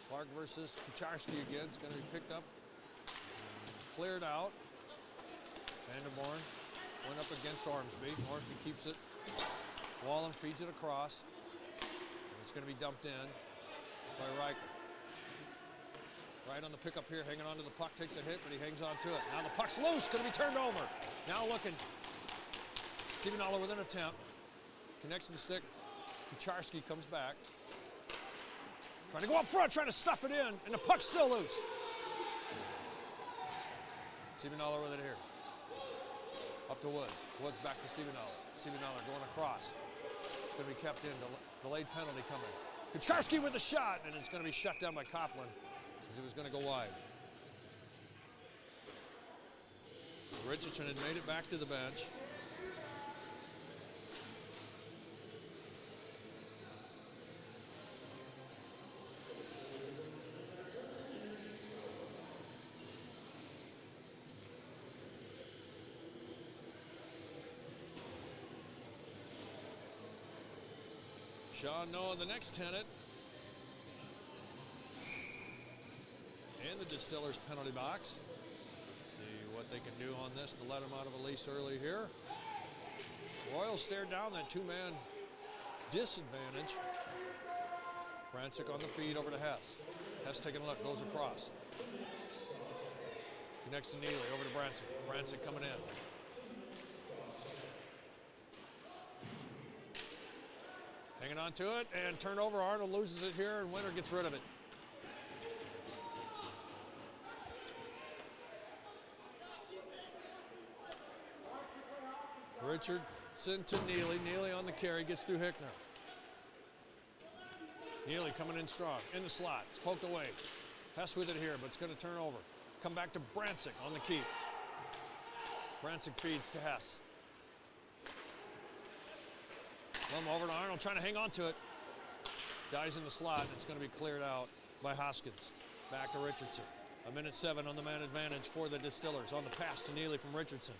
Clark versus Kucharski again. It's going to be picked up, cleared out. Vanderborn went up against Ormsby. Ormsby keeps it. Wallem feeds it across. It's going to be dumped in by Riker. Right on the pickup here, hanging on to the puck, takes a hit, but he hangs on to it. Now the puck's loose, going to be turned over. Now looking. Siebenauer with an attempt. Connects to the stick. Kucharski comes back. Trying to go up front, trying to stuff it in, and the puck's still loose. Siebenauer with it here. Up to Woods. Woods back to Siebenauer. Siebenauer going across. It's going to be kept in. Delayed penalty coming. Kucharski with the shot, and it's going to be shut down by Copland because it was going to go wide. Richardson had made it back to the bench. Sean Noah, the next tenant. In the Distillers penalty box. See what they can do on this to let them out of a lease early here. Royals stared down that two-man disadvantage. Brancic on the feed over to Hess. Hess taking a look, goes across. Connects to Neely, over to Brancic. Brancic coming in. Hanging on to it, and turnover. Arnold loses it here, and Winter gets rid of it. Richardson to Neely. Neely on the carry, gets through Hickner. Neely coming in strong, in the slot. It's poked away. Hess with it here, but it's going to turn over. Come back to Brancic on the keep. Brancic feeds to Hess. Lum over to Arnold, trying to hang on to it. Dies in the slot, and it's going to be cleared out by Hoskins. Back to Richardson. 1:07 on the man advantage for the Distillers. On the pass to Neely from Richardson.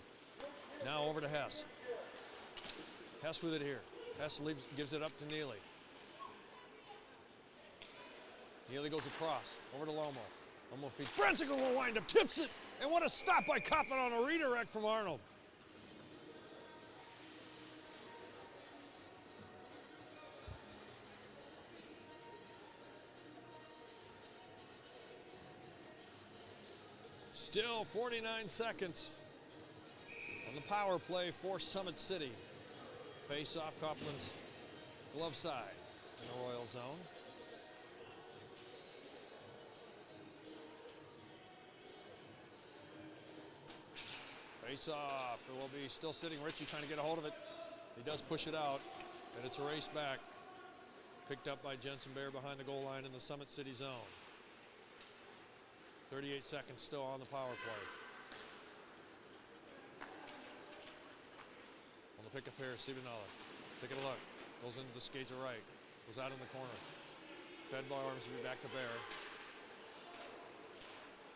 Now over to Hess. Hess with it here. Hess gives it up to Neely. Neely goes across, over to Lomo. Lomo feeds. Brancic will wind up, tips it, and what a stop by Coplin on a redirect from Arnold. Still 49 seconds on the power play for Summit City. Face off Coplin's glove side in the Royal zone. Face off. It will be still sitting. Ritchie trying to get a hold of it. He does push it out, and it's a race back. Picked up by Jensen Bear behind the goal line in the Summit City zone. 38 seconds still on the power play. On the pickup here, Sivanella. Taking a look. Goes into the skates right. Goes out in the corner. Fed by Ormsby back to Bear.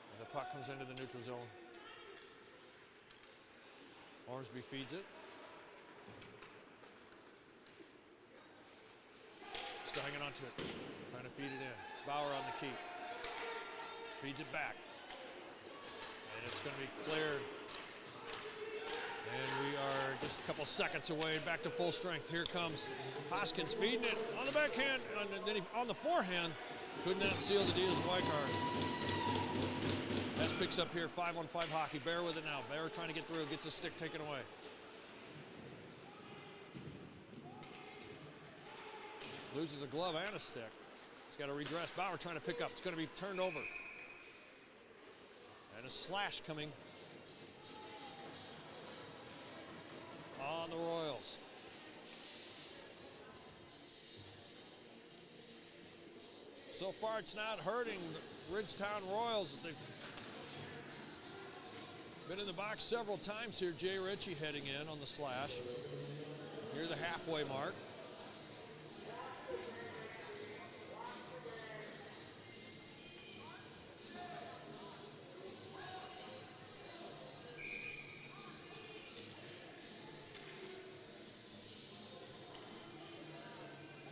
And the puck comes into the neutral zone. Ormsby feeds it. Still hanging on to it. Trying to feed it in. Bauer on the keep. Feeds it back. And it's going to be cleared. And we are just a couple seconds away back to full strength. Here comes Hoskins feeding it on the backhand. And then on the forehand, could not seal the Diaz Weichart. Hess picks up here, 5-on-5 hockey. Bear with it now. Bear trying to get through, gets his stick taken away. Loses a glove and a stick. He's got to redress. Bauer trying to pick up. It's going to be turned over. And a slash coming on the Royals. So far, it's not hurting the Ridgetown Royals. They've been in the box several times here. Jay Ritchie heading in on the slash. Near the halfway mark.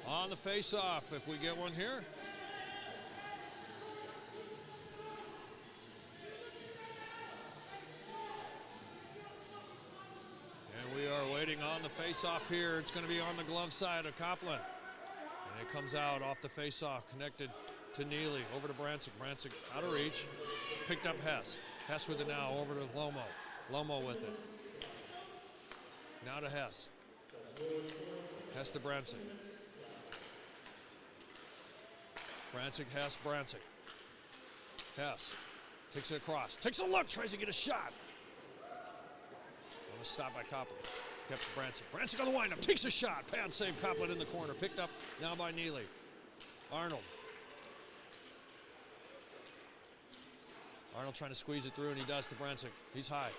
On the face-off, if we get one here. And we are waiting on the face-off here. It's going to be on the glove side of Coplin. And it comes out off the face-off, connected to Neely, over to Brancic. Brancic out of reach, picked up Hess. Hess with it now, over to Lomo. Lomo with it. Now to Hess. Hess to Brancic. Brancic, Hess, Brancic. Hess takes it across. Takes a look, tries to get a shot. Almost stopped by Coplin. Kept to Brancic. Brancic on the windup, takes a shot. Pad save, Coplin in the corner. Picked up now by Neely. Arnold. Arnold trying to squeeze it through, and he does to Brancic. He's high.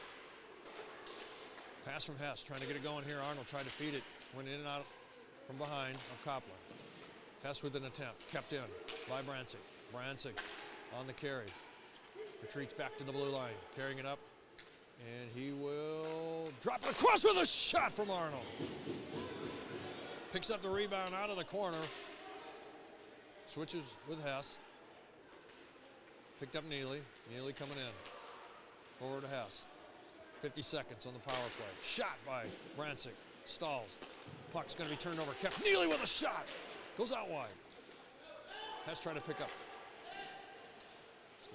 Pass from Hess, trying to get it going here. Arnold tried to feed it. Went in and out from behind of Coplin. Hess with an attempt, kept in by Brancic. Brancic on the carry. Retreats back to the blue line, carrying it up. And he will drop it across with a shot from Arnold. Picks up the rebound out of the corner. Switches with Hess. Picked up Neely. Neely coming in. Forward to Hess. 50 seconds on the power play. Shot by Brancic. Stalls. Puck's going to be turned over. Kept Neely with a shot. Goes out wide. Hess trying to pick up.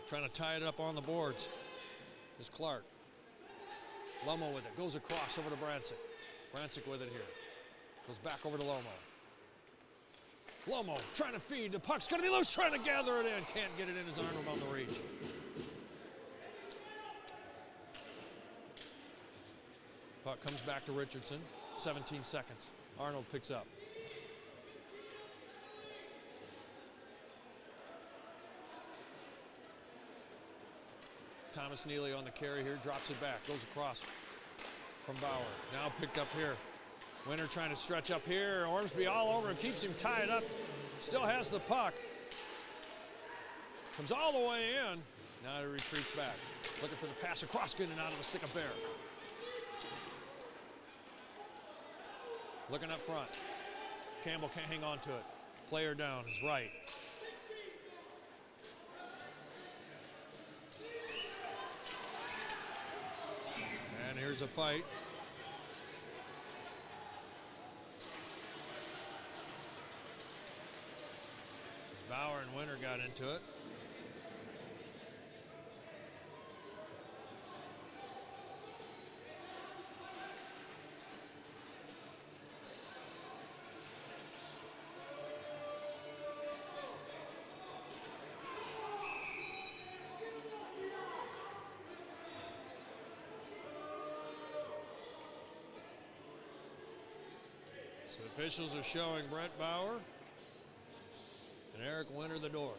Trying to tie it up on the boards is Clark. Lomo with it. Goes across over to Brancic. Brancic with it here. Goes back over to Lomo. Lomo trying to feed. The puck's going to be loose. Trying to gather it in. Can't get it in as Arnold on the reach. Puck comes back to Richardson. 17 seconds. Arnold picks up. Thomas Neely on the carry here. Drops it back. Goes across from Bauer. Now picked up here. Winter trying to stretch up here. Ormsby all over him. Keeps him tied up. Still has the puck. Comes all the way in. Now he retreats back. Looking for the pass across, getting out of the stick of Bear. Looking up front. Campbell can't hang on to it. Player down, his right. And here's a fight. Bauer and Winter got into it. So the officials are showing Brent Bauer and Eric Winter the door.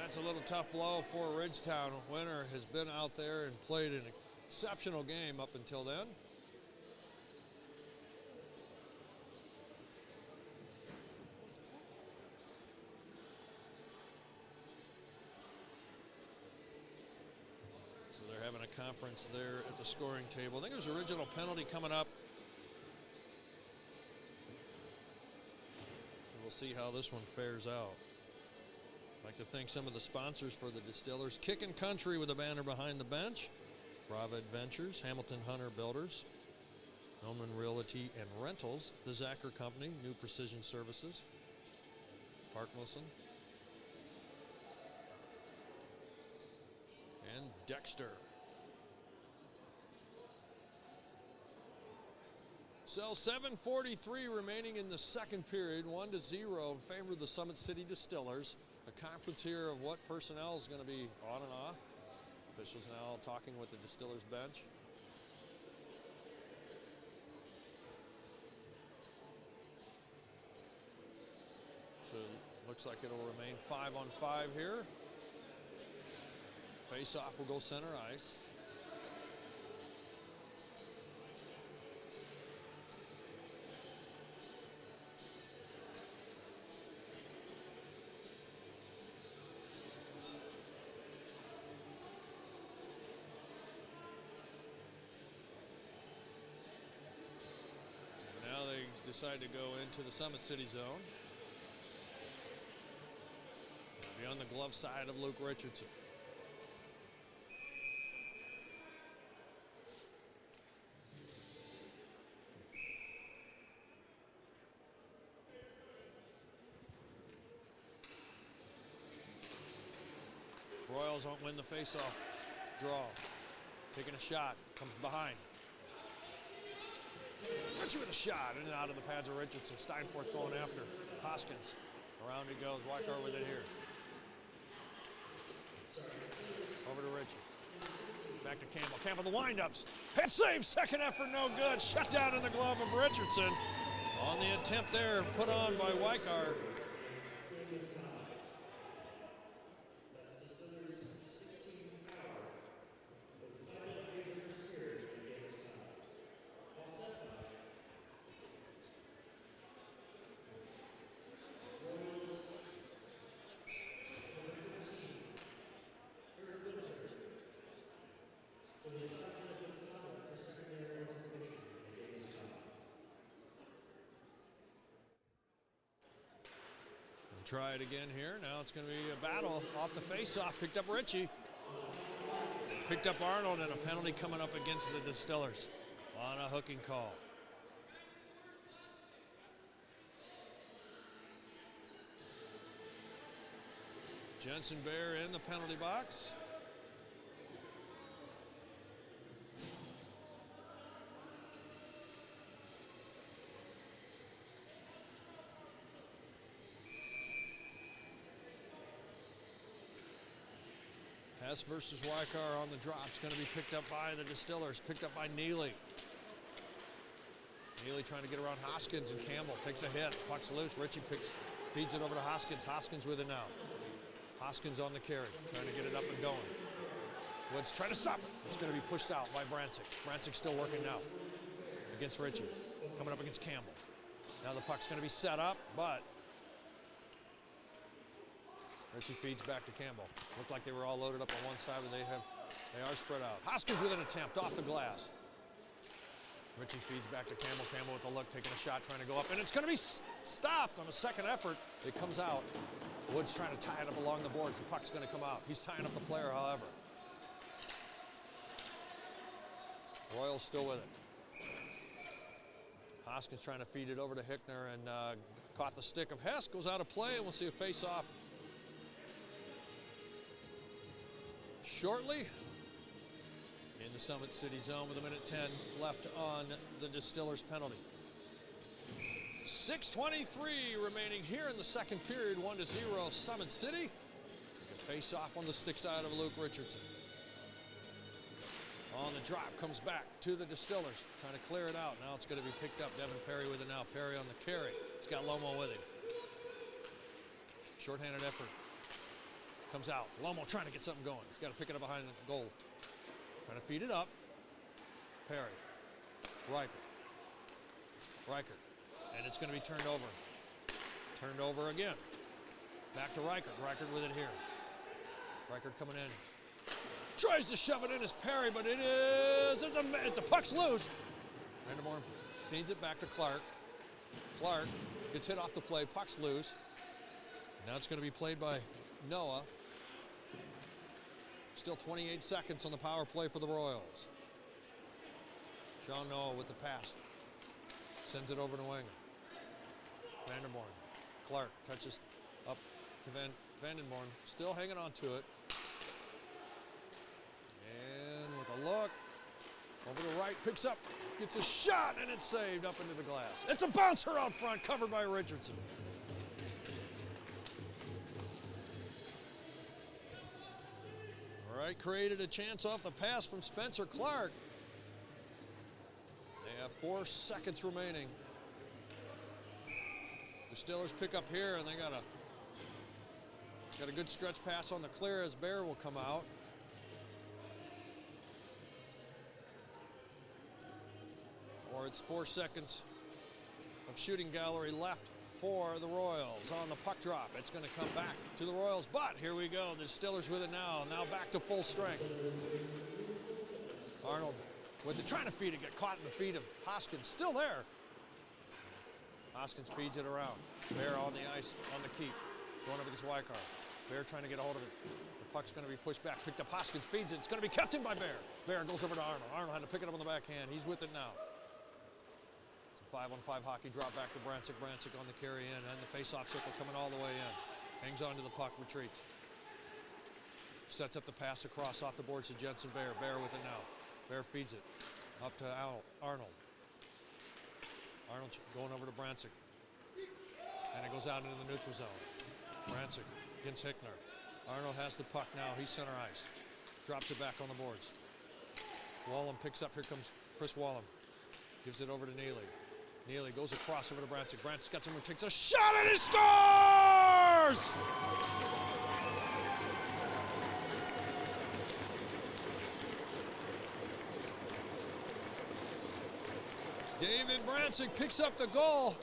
That's a little tough blow for Ridgetown. Winter has been out there and played an exceptional game up until then. Having a conference there at the scoring table. I think there's original penalty coming up. So we'll see how this one fares out. I'd like to thank some of the sponsors for the Distillers. Kickin' Country with a banner behind the bench. Brava Adventures, Hamilton Hunter Builders, Hillman Realty and Rentals, the Zacher Company, New Precision Services, Park Wilson, and Dexter. So 7:43 remaining in the second period, 1-0 in favor of the Summit City Distillers. A conference here of what personnel is going to be on and off. Officials now talking with the Distillers bench. So looks like it'll remain 5-on-5 here. Face-off will go center ice. Now they decide to go into the Summit City zone. Be on the glove side of Luke Richardson. Royals won't win the face-off draw. Taking a shot, comes behind. Richie with a shot, in and out of the pads of Richardson. Steinforth going after Hoskins. Around he goes, Weichart with it here. Over to Richie. Back to Campbell. Campbell, the wind-ups. Head save, second effort, no good. Shut down in the glove of Richardson. On the attempt there, put on by Weichart. Try it again here. Now it's going to be a battle off the face-off. Picked up Ritchie. Picked up Arnold, and a penalty coming up against the Distillers on a hooking call. Jensen Bear in the penalty box. Hess versus Wycar on the drop. It's going to be picked up by the Distillers, picked up by Neely. Neely trying to get around Hoskins, and Campbell takes a hit. Puck's loose. Ritchie feeds it over to Hoskins. Hoskins with it now. Hoskins on the carry, trying to get it up and going. Woods trying to stop it. It's going to be pushed out by Brancic. Brancic still working now against Ritchie. Coming up against Campbell. Now the puck's going to be set up, but Ritchie feeds back to Campbell. Looked like they were all loaded up on one side, but they are spread out. Hoskins with an attempt off the glass. Ritchie feeds back to Campbell. Campbell with the look, taking a shot, trying to go up, and it's going to be stopped on a second effort. It comes out. Woods trying to tie it up along the boards. The puck's going to come out. He's tying up the player, however. Royals still with it. Hoskins trying to feed it over to Hickner, and caught the stick of Hess. Goes out of play, and we'll see a face-off shortly in the Summit City zone with 1:10 left on the Distillers penalty. 6:23 remaining here in the second period, 1-0 Summit City. Face off on the stick side of Luke Richardson. On the drop, comes back to the Distillers, trying to clear it out. Now it's going to be picked up. Devin Perry with it now. Perry on the carry. He's got Lomo with him. Shorthanded effort. Comes out. Lomo trying to get something going. He's got to pick it up behind the goal. Trying to feed it up. Perry. Reichert. And it's going to be turned over. Turned over again. Back to Reichert. Reichert with it here. Reichert coming in. Tries to shove it in as Perry, but the puck's loose. Vanderborn feeds it back to Clark. Clark gets hit off the play. Puck's loose. Now it's going to be played by Noah. Still 28 seconds on the power play for the Royals. Sean Noah with the pass. Sends it over to Wenger. Vanderborn. Clark touches up to Vandenborn. Still hanging on to it. And with a look, over the right, picks up, gets a shot, and it's saved up into the glass. It's a bouncer out front, covered by Richardson. All right, created a chance off the pass from Spencer Clark. They have 4 seconds remaining. The Distillers pick up here, and they got a good stretch pass on the clear as Bear will come out. Or it's 4 seconds of shooting gallery left for the Royals on the puck drop. It's going to come back to the Royals, but here we go. The Distillers with it now. Now back to full strength. Arnold with it, trying to feed it, get caught in the feet of Hoskins. Still there. Hoskins feeds it around. Bear on the ice, on the keep. Going over this Wycar. Bear trying to get a hold of it. The puck's going to be pushed back. Picked up Hoskins, feeds it. It's going to be kept in by Bear. Bear goes over to Arnold. Arnold had to pick it up on the backhand. He's with it now. It's a 5-on-5 hockey drop back to Brancic. Brancic on the carry in, and the face-off circle coming all the way in. Hangs on to the puck, retreats. Sets up the pass across off the boards to Jensen Bear. Bear with it now. Bear feeds it up to Arnold. Arnold going over to Brancic. And it goes out into the neutral zone. Brancic against Hickner. Arnold has the puck now. He's center ice. Drops it back on the boards. Wallem picks up. Here comes Chris Wallem. Gives it over to Neely. Neely goes across over to Brancic. Brancic got someone, takes a shot, and he scores! David Brancic picks up the goal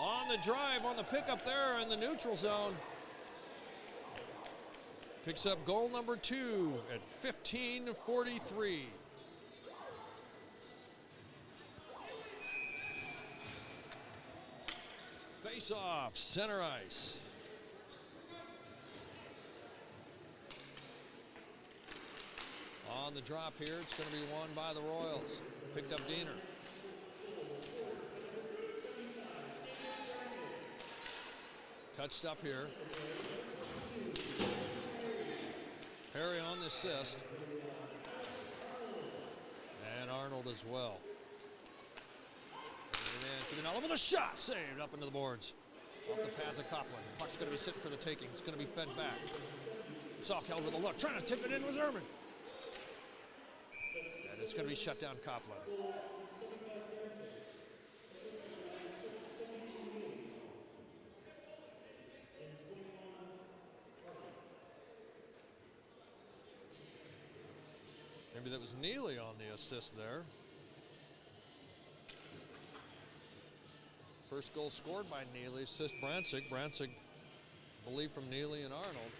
on the drive, on the pickup there in the neutral zone. Picks up goal number 2 at 15:43. face-off, center ice. On the drop here, it's going to be won by the Royals. Picked up Diener. Touched up here. Perry on the assist. And Arnold as well. And with a shot saved up into the boards. Off the pads of Coplin. The puck's going to be sitting for the taking. It's going to be fed back. Salkeld with a look. Trying to tip it in was Urban. And it's going to be shut down Coplin. Maybe that was Neely on the assist there. First goal scored by Neely, assist Brantzig. Brantzig, I believe, from Neely and Arnold.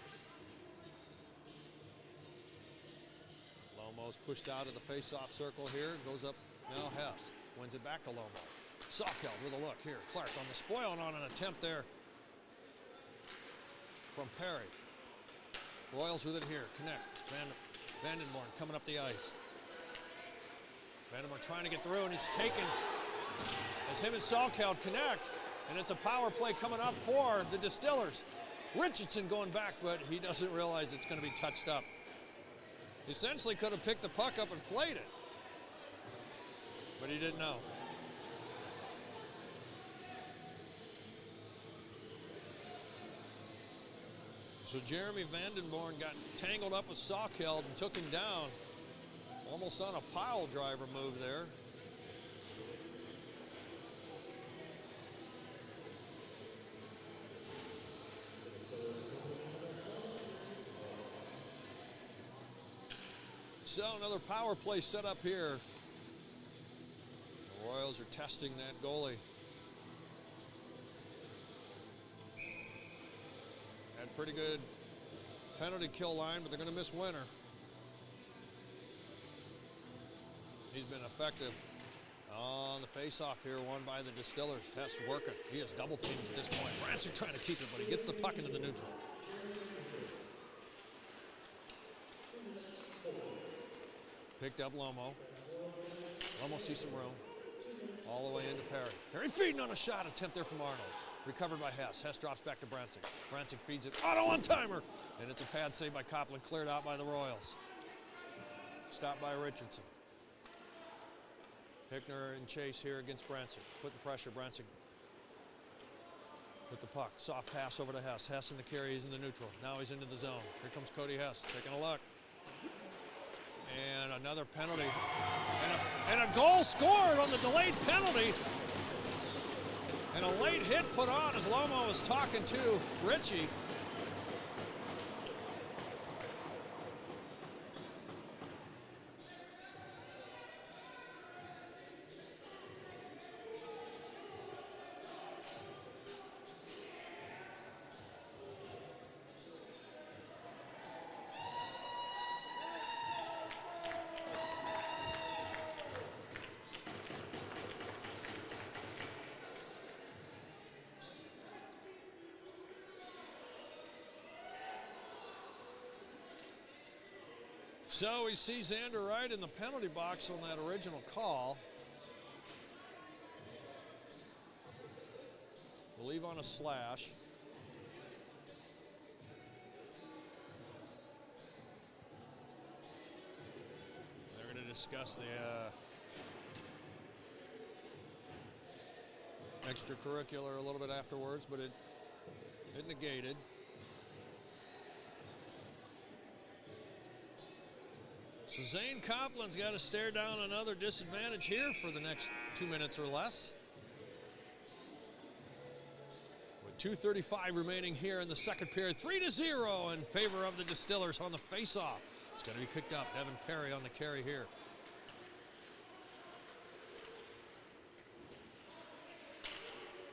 Lomo's pushed out of the face-off circle here. Goes up now Hess. Wins it back to Lomo. Salkeld with a look here. Clark on the spoil and on an attempt there from Perry. Royals with it here. Connect. Vandenborn coming up the ice. Vandenborn trying to get through, and it's taken as him and Salkeld connect, and it's a power play coming up for the Distillers. Richardson going back, but he doesn't realize it's going to be touched up. He essentially could have picked the puck up and played it, but he didn't know. So Jeremy Vandenborn got tangled up with Salkeld and took him down. Almost on a pile driver move there. So another power play set up here. The Royals are testing that goalie. Had pretty good penalty kill line, but they're going to miss Winter. He's been effective on the face-off here, won by the Distillers. Hess working. He is double teamed at this point. Brantzig trying to keep it, but he gets the puck into the neutral. Picked up Lomo. Lomo sees some room. All the way into Perry. Perry feeding on a shot attempt there from Arnold. Recovered by Hess. Hess drops back to Brantzig. Brantzig feeds it. Auto one-timer! And it's a pad save by Coplin. Cleared out by the Royals. Stopped by Richardson. Hickner and Chase here against Brantzig. Putting pressure. Brantzig with the puck. Soft pass over to Hess. Hess in the carry. He's in the neutral. Now he's into the zone. Here comes Cody Hess. Taking a look. And another penalty. And a goal scored on the delayed penalty. And a late hit put on as Lomo was talking to Richie. So we see Xander Wright in the penalty box on that original call. I believe on a slash. They're going to discuss the extracurricular a little bit afterwards, but it negated. So Zane Copland's got to stare down another disadvantage here for the next 2 minutes or less. With 2:35 remaining here in the second period, 3-0 in favor of the Distillers on the face-off. It's going to be picked up. Evan Perry on the carry here.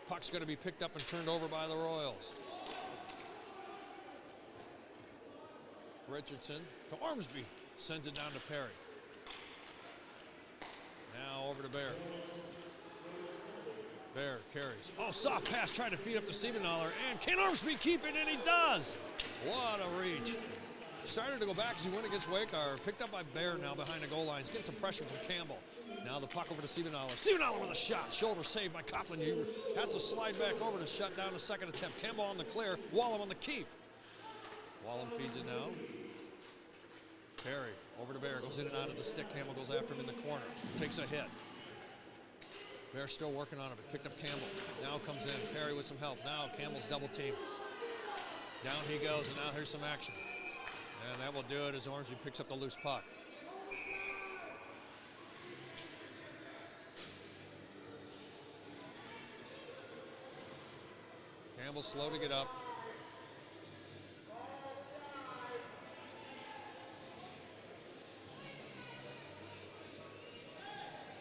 Puck's going to be picked up and turned over by the Royals. Richardson to Ormsby. Sends it down to Perry. Now over to Bear. Bear carries. Oh, soft pass trying to feed up to Siebenthaler, and can Ormsby keep it? And he does. What a reach. Started to go back as he went against Wakar. Picked up by Bear now behind the goal line. He's getting some pressure from Campbell. Now the puck over to Siebenthaler. Siebenthaler with a shot. Shoulder saved by Copland. He has to slide back over to shut down a second attempt. Campbell on the clear. Wallem on the keep. Wallem feeds it now. Perry over to Bear. Goes in and out of the stick. Campbell goes after him in the corner. Takes a hit. Bear still working on it. Picked up Campbell. Now comes in. Perry with some help. Now Campbell's double team. Down he goes, and now here's some action. And that will do it as Ormsby picks up the loose puck. Campbell slow to get up.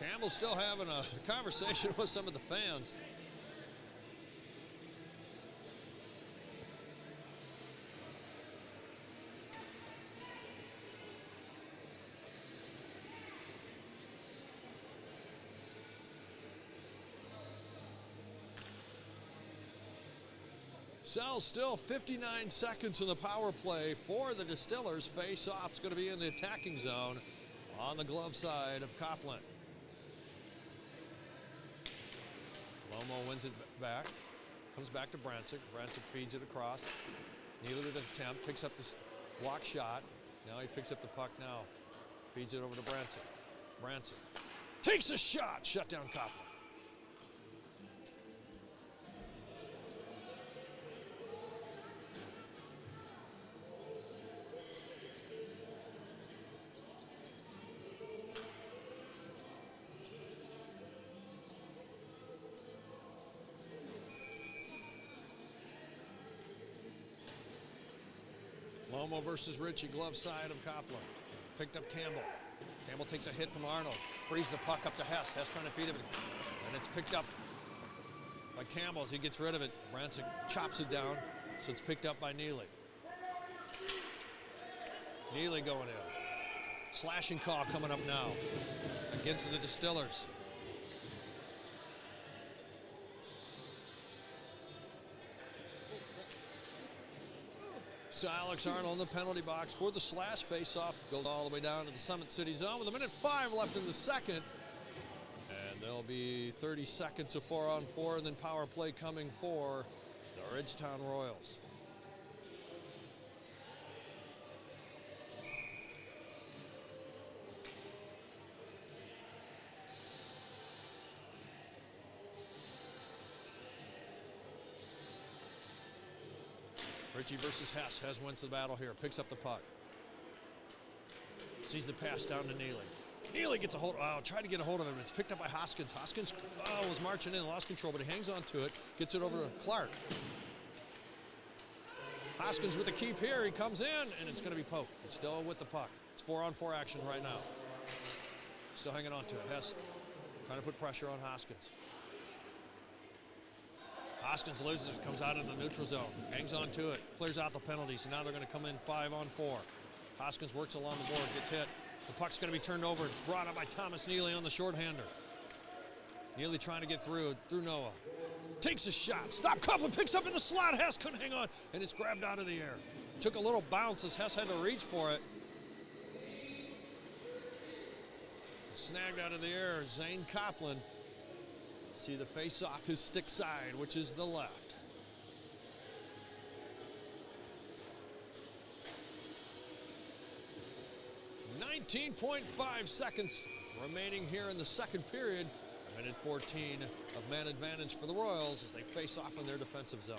Campbell's still having a conversation with some of the fans. Sal still 59 seconds in the power play for the Distillers. Face-off is going to be in the attacking zone on the glove side of Copland. Lomo wins it back. Comes back to Brancic. Brancic feeds it across. Neely with an attempt. Picks up this block shot. Now he picks up the puck now. Feeds it over to Brancic. Brancic takes a shot. Shut down Copland. Lomo versus Ritchie, glove side of Copland. Picked up Campbell. Campbell takes a hit from Arnold. Frees the puck up to Hess. Hess trying to feed it. And it's picked up by Campbell as he gets rid of it. Brancic chops it down, so it's picked up by Neely. Neely going in. Slashing call coming up now against the Distillers. So Alex Arnold in the penalty box for the slash face-off. Goes all the way down to the Summit City zone with 1:05 left in the second. And there'll be 30 seconds of 4-on-4 and then power play coming for the Ridgetown Royals. Ritchie versus Hess. Hess wins the battle here. Picks up the puck. Sees the pass down to Neely. Neely gets a hold. Oh, tried to get a hold of him. It's picked up by Hoskins. Hoskins was marching in, lost control, but he hangs on to it. Gets it over to Clark. Hoskins with the keep here. He comes in, and it's going to be poked. He's still with the puck. It's 4-on-4 action right now. Still hanging on to it. Hess trying to put pressure on Hoskins. Hoskins loses, comes out of the neutral zone, hangs on to it, clears out the penalties, and now they're going to come in 5-on-4. Hoskins works along the board, gets hit. The puck's going to be turned over. It's brought up by Thomas Neely on the shorthander. Neely trying to get through Noah. Takes a shot. Stop. Coughlin picks up in the slot. Hess couldn't hang on, and it's grabbed out of the air. Took a little bounce as Hess had to reach for it. Snagged out of the air, Zane Copland. See the face off his stick side, which is the left. .5 seconds remaining here in the second period. 1:14 of man advantage for the Royals as they face off in their defensive zone.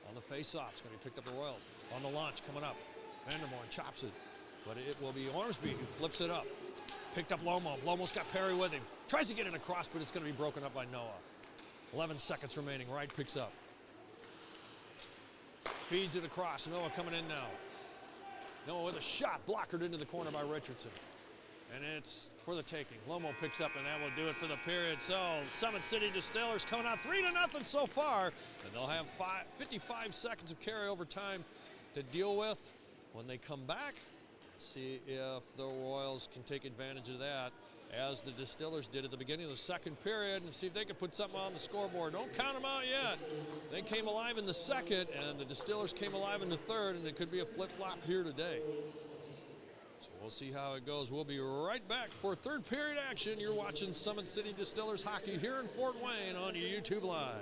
On the face off, it's going to be picked up the Royals. On the launch, coming up. Vandermoorn chops it, but it will be Ormsby who flips it up. Picked up Lomo. Lomo's got Perry with him. Tries to get it across, but it's going to be broken up by Noah. 11 seconds remaining. Wright picks up. Feeds it across. Noah coming in now. Noah with a shot. Blockered into the corner by Richardson. And it's for the taking. Lomo picks up, and that will do it for the period. So Summit City Distillers coming out 3-0 so far. And they'll have 55 seconds of carryover time to deal with when they come back. See if the Royals can take advantage of that as the Distillers did at the beginning of the second period, and see if they can put something on the scoreboard. Don't count them out yet. They came alive in the second, and the Distillers came alive in the third, and it could be a flip-flop here today. So we'll see how it goes. We'll be right back for third period action. You're watching Summit City Distillers hockey here in Fort Wayne on YouTube Live.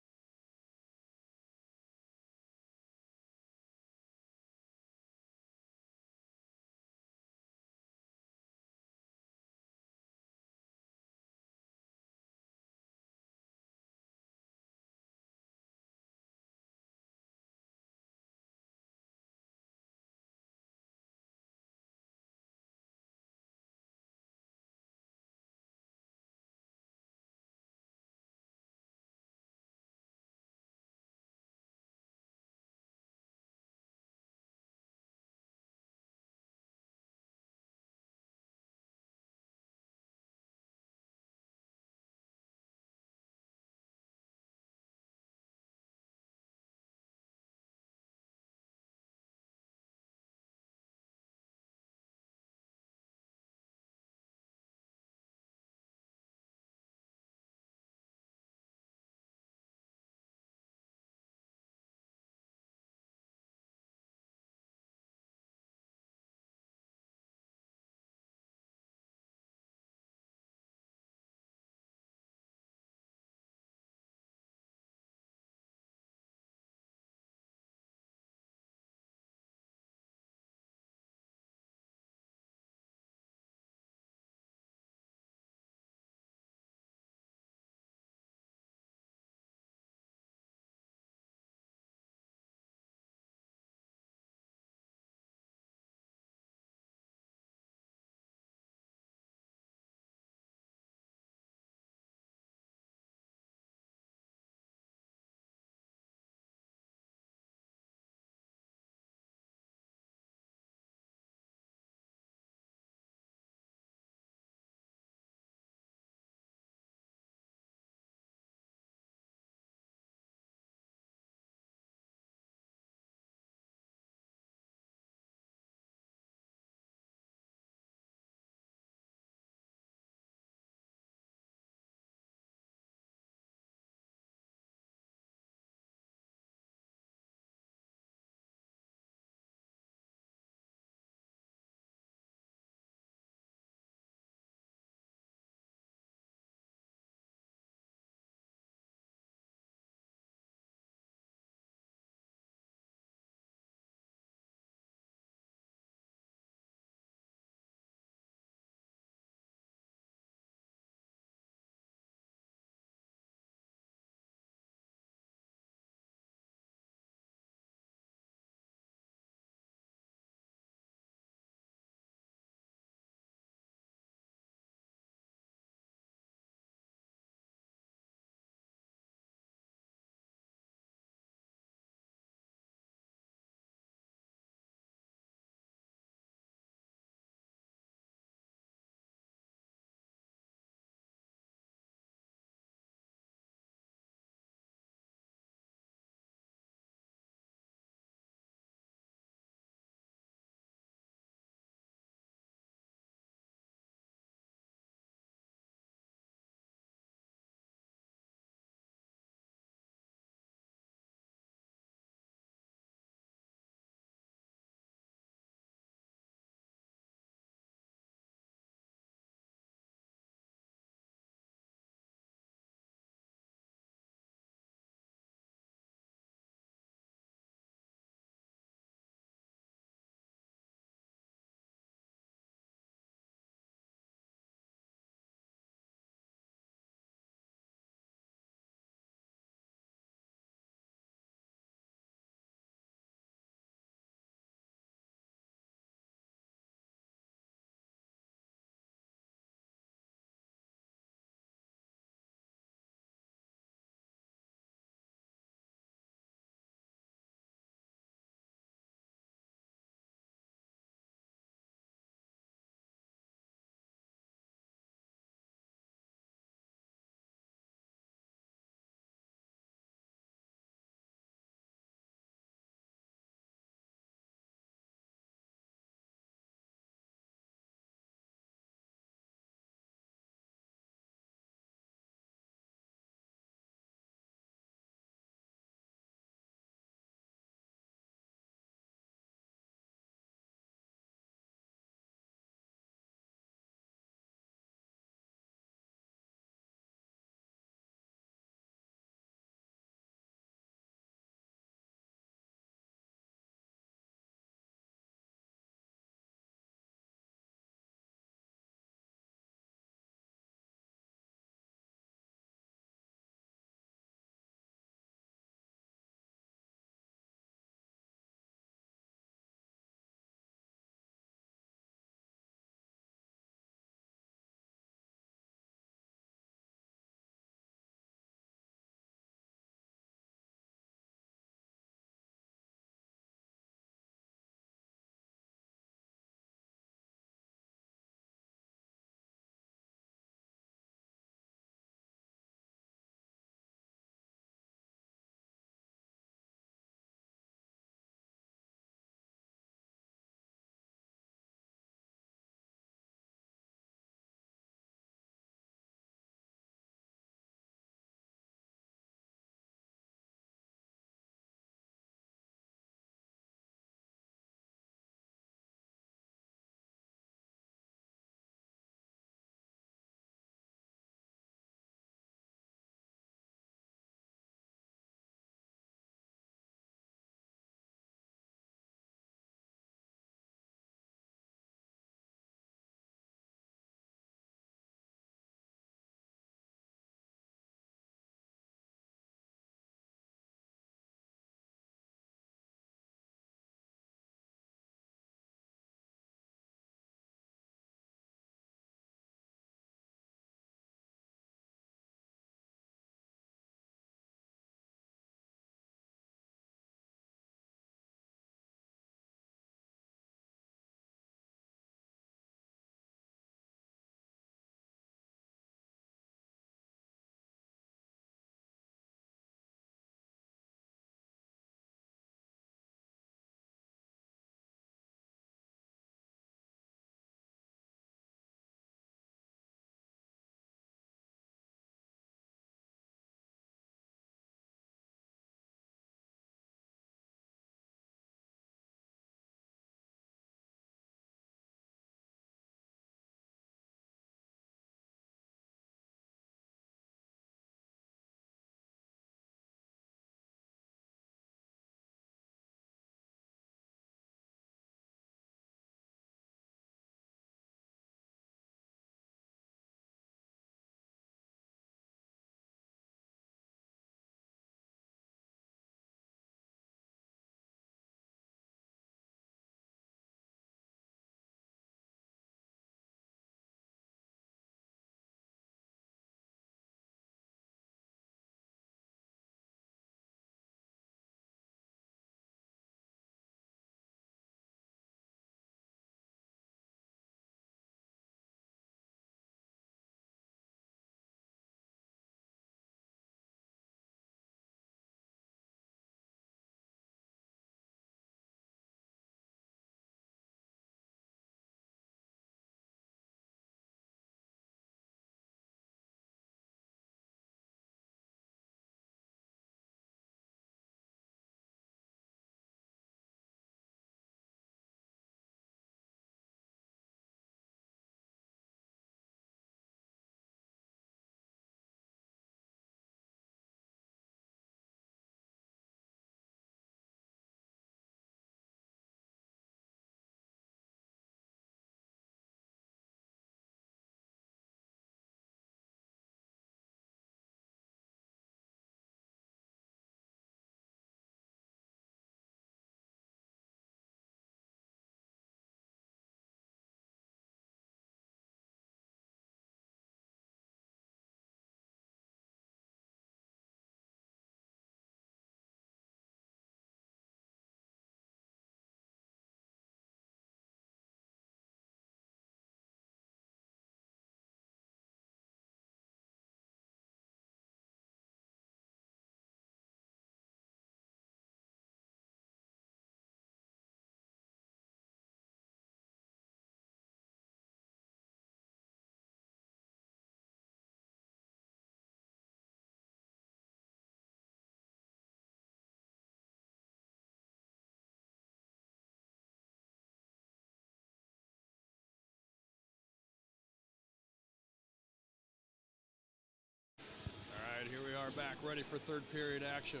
are back ready for third period action.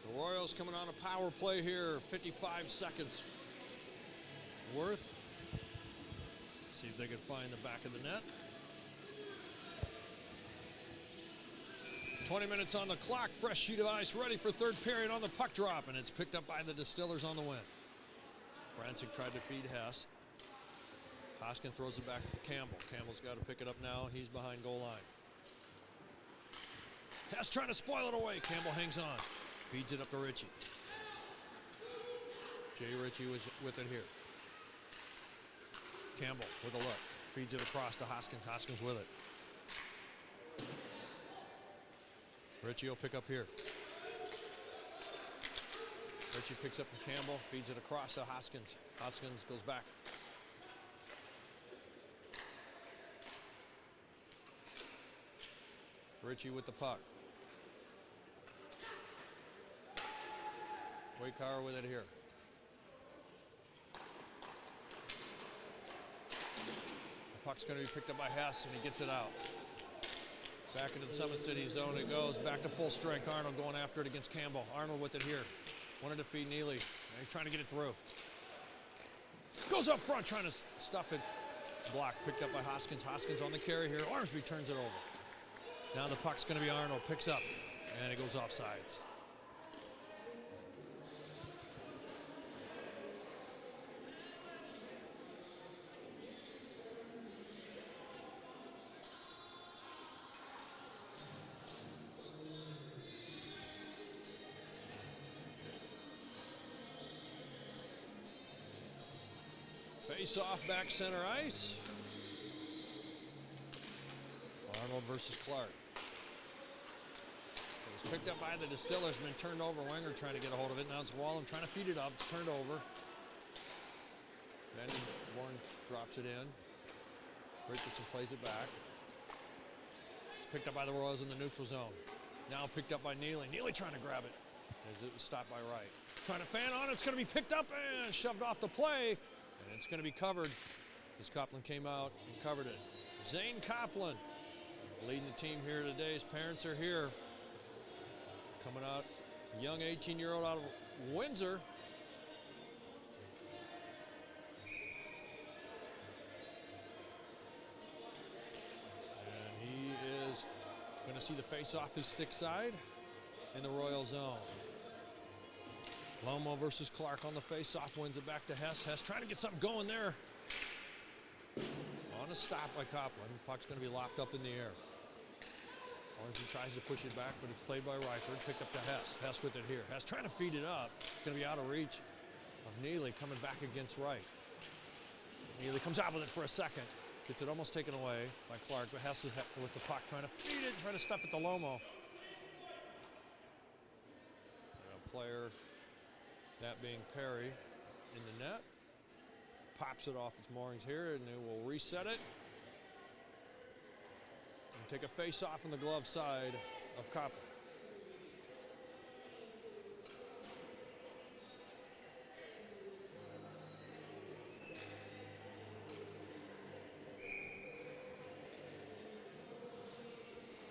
The Royals coming on a power play here, 55 seconds worth. See if they can find the back of the net. 20 minutes on the clock, fresh sheet of ice ready for third period on the puck drop, and it's picked up by the Distillers on the win. Brancic tried to feed Hess. Hoskin throws it back to Campbell. Campbell's got to pick it up now. He's behind goal line. Hess trying to spoil it away. Campbell hangs on. Feeds it up to Ritchie. Jay Ritchie was with it here. Campbell with a look. Feeds it across to Hoskins. Hoskins with it. Ritchie will pick up here. Ritchie picks up from Campbell. Feeds it across to Hoskins. Hoskins goes back. Ritchie with the puck. Waykar with it here. The puck's going to be picked up by Hess, and he gets it out. Back into the Summit City zone it goes. Back to full strength. Arnold going after it against Campbell. Arnold with it here. Wanted to feed Neely. He's trying to get it through. Goes up front trying to stuff it. It's blocked. Picked up by Hoskins. Hoskins on the carry here. Ormsby turns it over. Now the puck's going to be Arnold. Picks up. And it goes offsides. Face off back center ice. Arnold versus Clark. It was picked up by the Distillers, been turned over. Wenger trying to get a hold of it. Now it's Wallem trying to feed it up. It's turned over. Then Bourne drops it in. Richardson plays it back. It's picked up by the Royals in the neutral zone. Now picked up by Neely. Neely trying to grab it as it was stopped by Wright. Trying to fan on it. It's going to be picked up and shoved off the play. And it's going to be covered as Copland came out and covered it. Zane Copland leading the team here today. His parents are here. Coming out, a young 18-year-old out of Windsor. And he is going to see the face off his stick side in the Royal zone. Lomo versus Clark on the face-off, wins it back to Hess. Hess trying to get something going there. On a stop by Copland. Puck's going to be locked up in the air. Ormsby tries to push it back, but it's played by Ryford. Picked up to Hess. Hess with it here. Hess trying to feed it up. It's going to be out of reach of Neely coming back against Wright. Neely comes out with it for a second. Gets it almost taken away by Clark, but Hess is with the puck trying to feed it, trying to stuff it to Lomo. A player, that being Perry, in the net. Pops it off its moorings here, and they will reset it. And take a face-off on the glove side of Copland.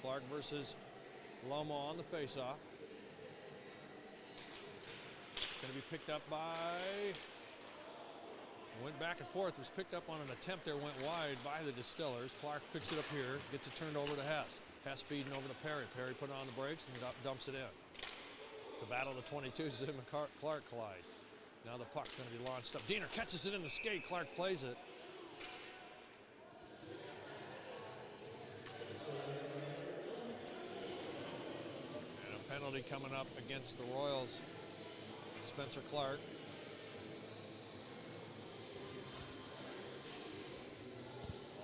Clark versus Lomo on the face-off. Going to be picked up by, went back and forth, was picked up on an attempt there, went wide by the Distillers. Clark picks it up here, gets it turned over to Hess. Hess feeding over to Perry. Perry put it on the brakes and dumps it in. It's a battle of the 22s. Him and Clark collide. Now the puck's going to be launched up. Diener catches it in the skate. Clark plays it. And a penalty coming up against the Royals. Spencer Clark.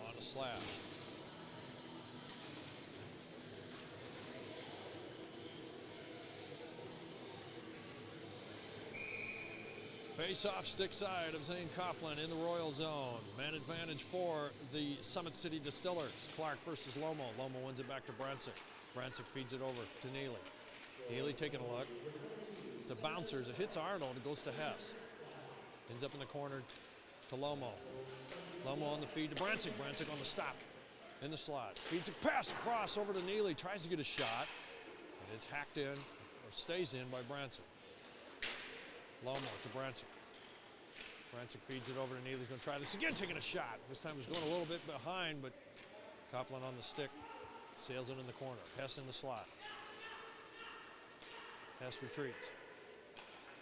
On a slash. Face-off stick side of Zane Copland in the Royal zone. Man advantage for the Summit City Distillers. Clark versus Lomo. Lomo wins it back to Brancic. Brancic feeds it over to Neely. Neely taking a look. It's a bouncer. As it hits Arnold, it goes to Hess. Ends up in the corner to Lomo. Lomo on the feed to Brancic. Brancic on the stop. in the slot. Feeds a pass across over to Neely. Tries to get a shot. And it's hacked in, or stays in by Branson. Lomar to Branson. Branson feeds it over to Neely. He's going to try this again, taking a shot. This time he's going a little bit behind, but Copeland on the stick. Sails it in the corner. Hess in the slot. Hess retreats.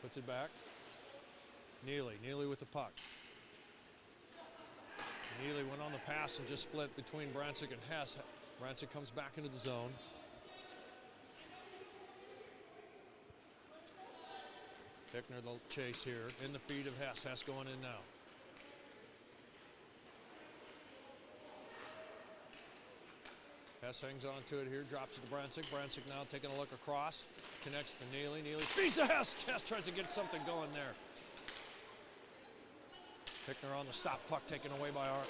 Puts it back. Neely with the puck. Neely went on the pass and just split between Branson and Hess. Branson comes back into the zone. Hickner the chase here in the feed of Hess. Hess going in now. Hess hangs on to it here, drops it to Branson. Branson now taking a look across. Connects to Neely. Neely feeds to Hess. Hess tries to get something going there. Hickner on the stop, puck taken away by Arnold.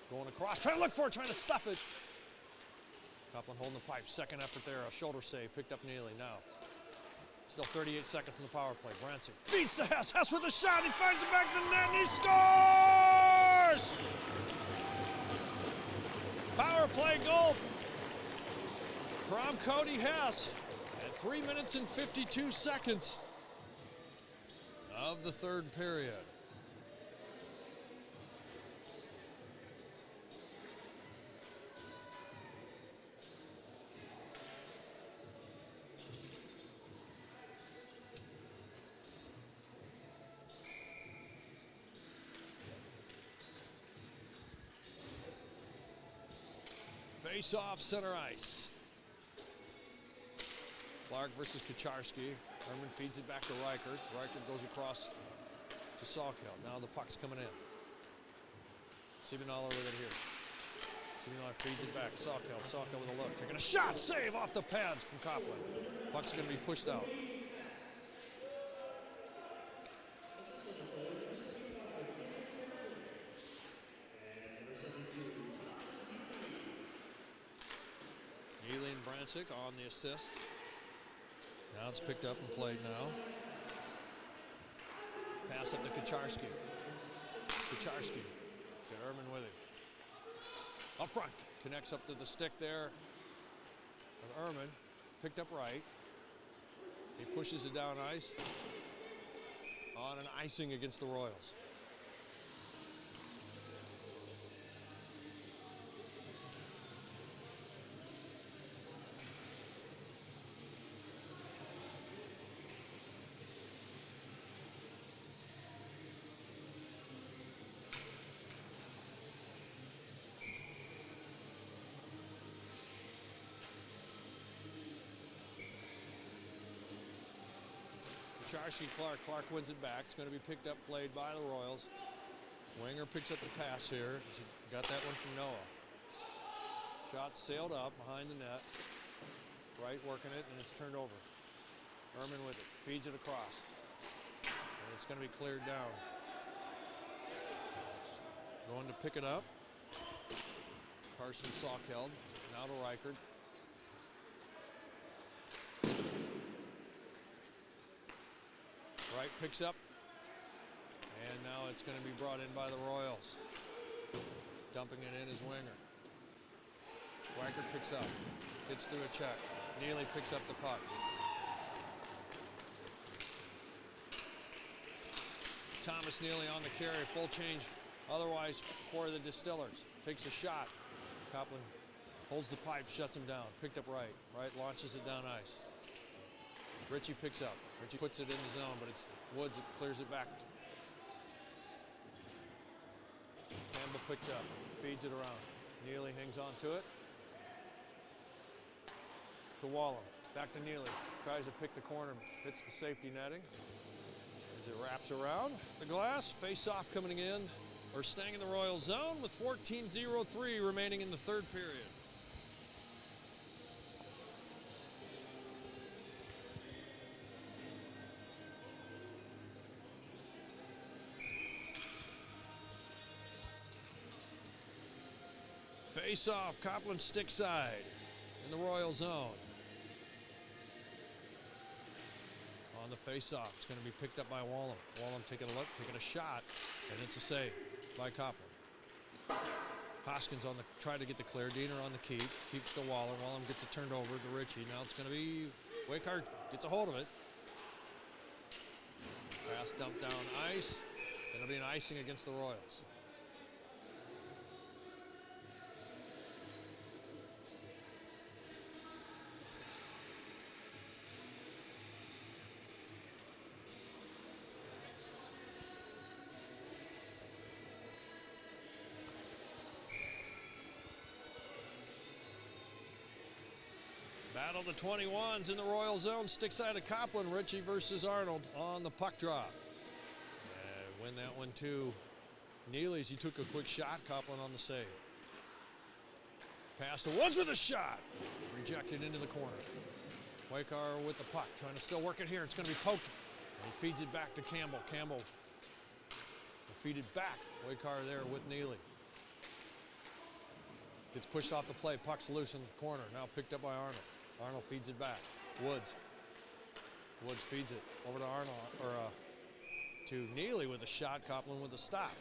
Going across, trying to look for it, trying to stuff it. Copeland holding the pipe. Second effort there, a shoulder save. Picked up Neely now. Still 38 seconds in the power play. Branson feeds to Hess. Hess with a shot. He finds it back to the net and he scores! Power play goal from Cody Hess at 3 minutes and 52 seconds of the third period. Face off center ice. Clark versus Kucharski. Herman feeds it back to Reichert. Reichert goes across to Sawkill. Now the puck's coming in. Siebenoller with it here. Siebenoller feeds it back. Sawkill with a look. Taking a shot. Save off the pads from Copeland. Puck's going to be pushed out. Neely and Branson on the assist. Now it's picked up and played now. Pass up to Kucharski. Kucharski. Got Erman with it. Up front. Connects up to the stick there of Erman. Picked up right. He pushes it down ice. On an icing against the Royals. Kucharski, Clark wins it back. It's going to be picked up, played by the Royals. Winger picks up the pass here. Got that one from Noah. Shot sailed up behind the net. Right working it, and it's turned over. Erman with it. Feeds it across. And it's going to be cleared down. Going to pick it up. Carson Sawkill. Now to Reichert. Wright picks up, and now it's going to be brought in by the Royals. Dumping it in as winger. Reichert picks up, gets through a check. Neely picks up the puck. Thomas Neely on the carry, full change otherwise for the Distillers. Takes a shot. Copeland holds the pipe, shuts him down. Picked up Wright. Wright launches it down ice. Ritchie picks up. Ritchie puts it in the zone, but it's Woods that clears it back. Campbell picks up, feeds it around. Neely hangs on to it. To Wallem. Back to Neely. Tries to pick the corner, hits the safety netting. As it wraps around the glass, face-off coming in, or staying in the Royal zone with 14:03 remaining in the third period. Face off, Copeland stick side in the Royal zone. On the face off, it's going to be picked up by Wallem. Wallem taking a look, taking a shot, and it's a save by Copeland. Hoskins on the try to get the clear. Diener on the keep. Keeps to Wallem. Wallem gets it turned over to Ritchie. Now it's going to be Wakehart gets a hold of it. Pass dumped down ice. It'll be an icing against the Royals. Battle the 21s in the Royal zone. Stick side of Coplin. Ritchie versus Arnold on the puck drop. Win that one to Neely's. He took a quick shot. Coplin on the save. Pass to Woods with a shot. Rejected into the corner. Wakar with the puck. Trying to still work it here. It's going to be poked. And he feeds it back to Campbell. Campbell will feed it back. Wakar there with Neely. Gets pushed off the play. Puck's loose in the corner. Now picked up by Arnold. Arnold feeds it back. Woods. Woods feeds it over to Arnold, or to Neely with a shot. Coplin with a stop.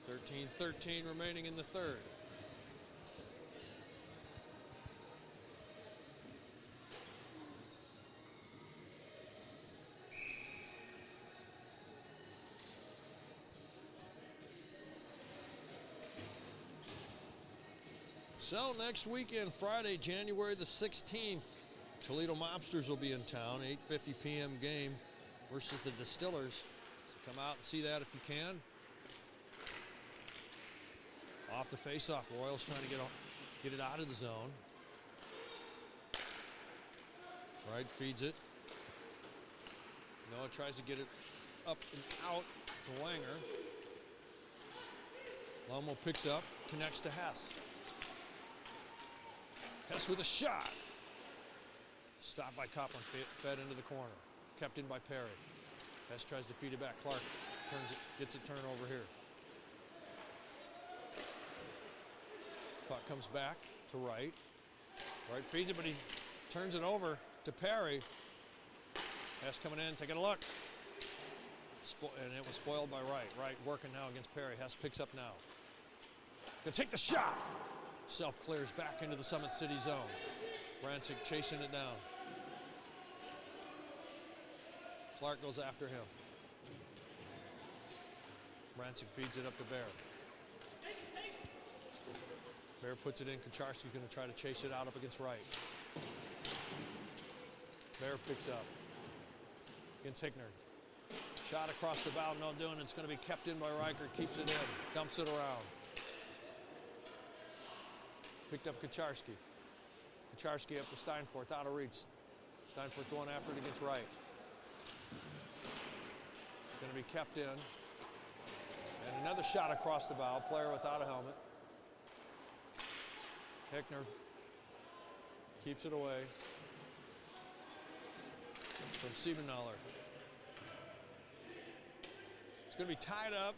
13-13 remaining in the third. So next weekend, Friday, January the 16th, Toledo Mobsters will be in town, 8:50 p.m. game versus the Distillers. So come out and see that if you can. Off the face-off, Royals trying to get it out of the zone. Wright feeds it. Noah tries to get it up and out to Wanger. Lomo picks up, connects to Hess. Hess with a shot. Stopped by Coplin, fed into the corner. Kept in by Perry. Hess tries to feed it back. Clark turns it, gets it turned over here. Puck comes back to Wright. Wright feeds it, but he turns it over to Perry. Hess coming in, taking a look. And it was spoiled by Wright. Wright working now against Perry. Hess picks up now. Gonna take the shot. Self clears back into the Summit City zone. Rancic chasing it down. Clark goes after him. Rancic feeds it up to Bear. Bear puts it in. Kucharski going to try to chase it out up against Wright. Bear picks up against Hickner. Shot across the bow, no doing. It's going to be kept in by Riker. Keeps it in. Dumps it around. Picked up Kucharski. Kucharski up to Steinforth, out of reach. Steinforth going after it against Wright. It's going to be kept in. And another shot across the bow, player without a helmet. Hickner keeps it away from Siebenaller. It's going to be tied up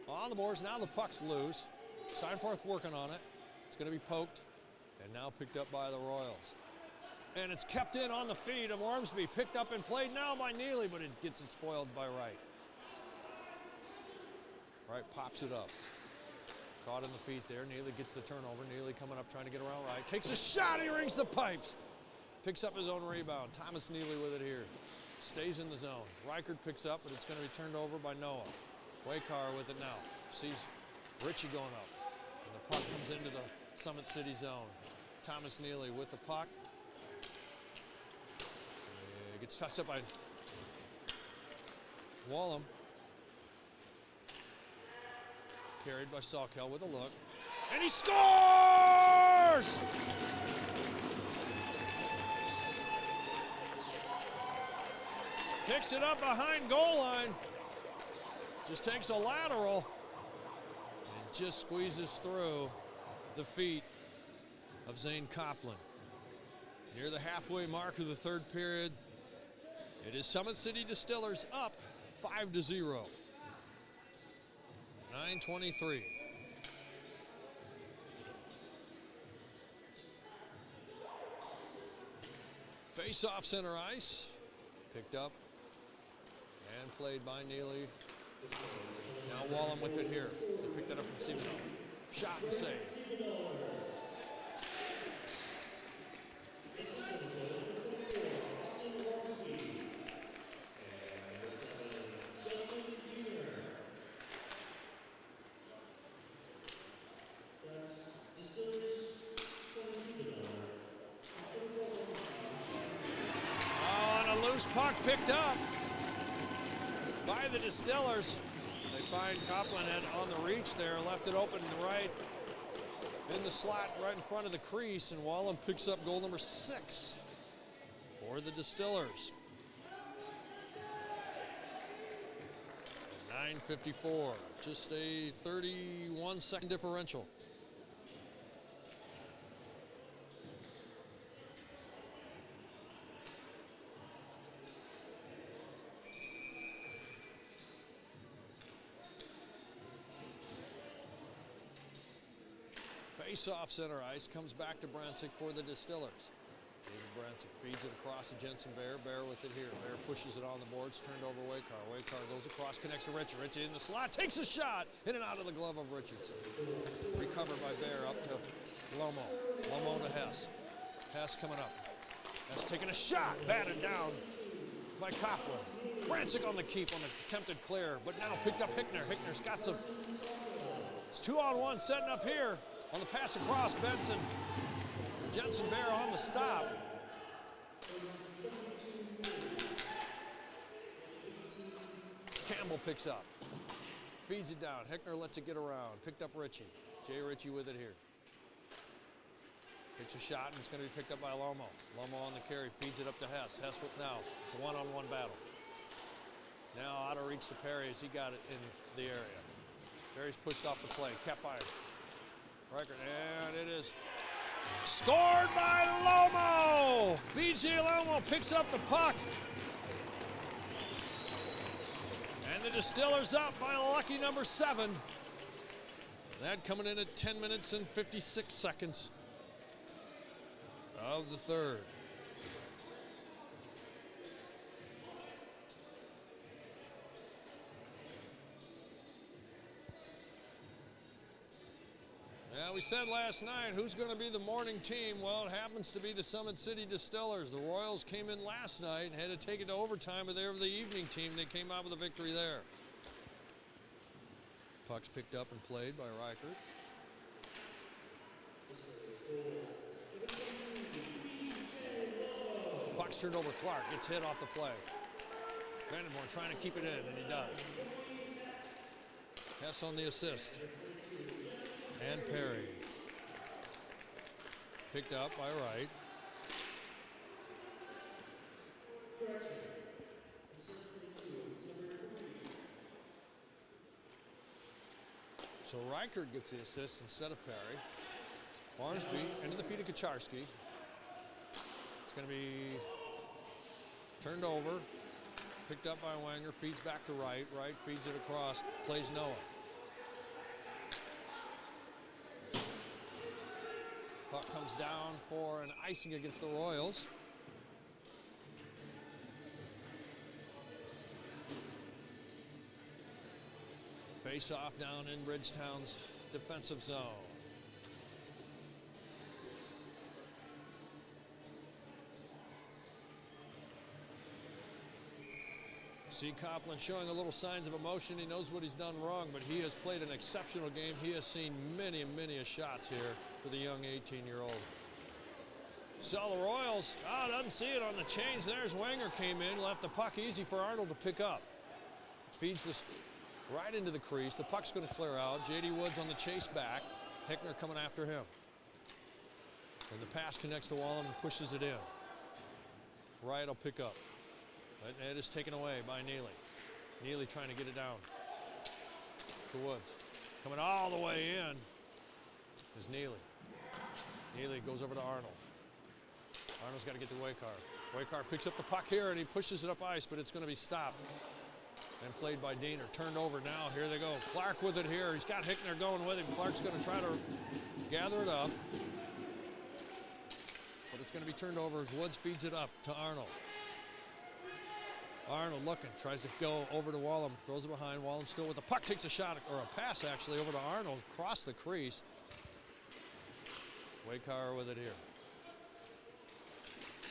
on the boards. Now the puck's loose. Steinforth working on it. It's going to be poked and now picked up by the Royals. And it's kept in on the feet of Ormsby. Picked up and played now by Neely, but it gets it spoiled by Wright. Wright pops it up. Caught in the feet there. Neely gets the turnover. Neely coming up trying to get around Wright. Takes a shot. He rings the pipes. Picks up his own rebound. Thomas Neely with it here. Stays in the zone. Reichert picks up, but it's going to be turned over by Noah. Waykar with it now. Sees Ritchie going up. And the puck comes into the Summit City zone. Thomas Neely with the puck. Gets touched up by Wallem. Carried by Salkel with a look. And he scores! Picks it up behind goal line. Just takes a lateral. And just squeezes through the feet of Zane Coplin. Near the halfway mark of the third period, it is Summit City Distillers up 5-0. 9:23. Face off center ice. Picked up and played by Neely. Now Wallem with it here. So picked it up from Seaman. shot and save. Loose puck picked up by the Distillers. They find Copland had on the reach there, left it open to the right in the slot right in front of the crease, and Wallem picks up goal number 6 for the Distillers. 9:54, just a 31-second differential. Face off center ice, comes back to Brancic for the Distillers. David Brancic feeds it across to Jensen Bear. Bear with it here. Bear pushes it on the boards, turned over Wacar. Wacar goes across, connects to Richard. Richard in the slot, takes a shot, in and out of the glove of Richardson. Recovered by Bear up to Lomo. Lomo to Hess. Hess coming up. Hess taking a shot, batted down by Copland. Brancic on the keep on the attempted clear, but now picked up Hickner. Hickner's got some. It's 2-on-1 setting up here. On the pass across, Benson. Jensen Bear on the stop. Campbell picks up. Feeds it down. Hickner lets it get around. Picked up Ritchie. Jay Ritchie with it here. Takes a shot, and it's going to be picked up by Lomo. Lomo on the carry. Feeds it up to Hess. Hess with now. It's a one-on-one battle. Now out of reach to Perry as he got it in the area. Perry's pushed off the play. Kept by Reichert, and it is scored by Lomo! B.J. Lomo picks up the puck. And the Distillers up by lucky number 7. That coming in at 10 minutes and 56 seconds of the third. Yeah, we said last night, who's going to be the morning team? Well, it happens to be the Summit City Distillers. The Royals came in last night and had to take it to overtime, but they were the evening team. They came out with a victory there. Puck's picked up and played by Reichert. Puck's turned over. Clark gets hit off the play. Vandenborn trying to keep it in, and he does. Hess on the assist. And Perry. Picked up by Wright. So Reichert gets the assist instead of Perry. Ormsby into the feet of Kucharski. It's going to be turned over. Picked up by Wenger. Feeds back to Wright. Wright feeds it across. Plays Noah. Puck comes down for an icing against the Royals. Face off down in Bridgetown's defensive zone. See Copland showing a little signs of emotion. He knows what he's done wrong, but he has played an exceptional game. He has seen many, many shots here for the young 18-year-old. So the Royals, doesn't see it on the change. There's Wenger came in, left the puck easy for Arnold to pick up. Feeds this right into the crease. The puck's going to clear out. J.D. Woods on the chase back. Hickner coming after him. And the pass connects to Wallem and pushes it in. Wright will pick up. It is taken away by Neely. Neely trying to get it down to Woods. Coming all the way in is Neely. Neely goes over to Arnold. Arnold's got to get to Wacar. Wacar picks up the puck here and he pushes it up ice, but it's going to be stopped and played by Diener. Turned over now. Here they go. Clark with it here. He's got Hickner going with him. Clark's going to try to gather it up. But it's going to be turned over as Woods feeds it up to Arnold. Arnold looking, tries to go over to Wallum, throws it behind. Wallum still with the puck, takes a shot, or a pass actually, over to Arnold, across the crease. Waykar with it here.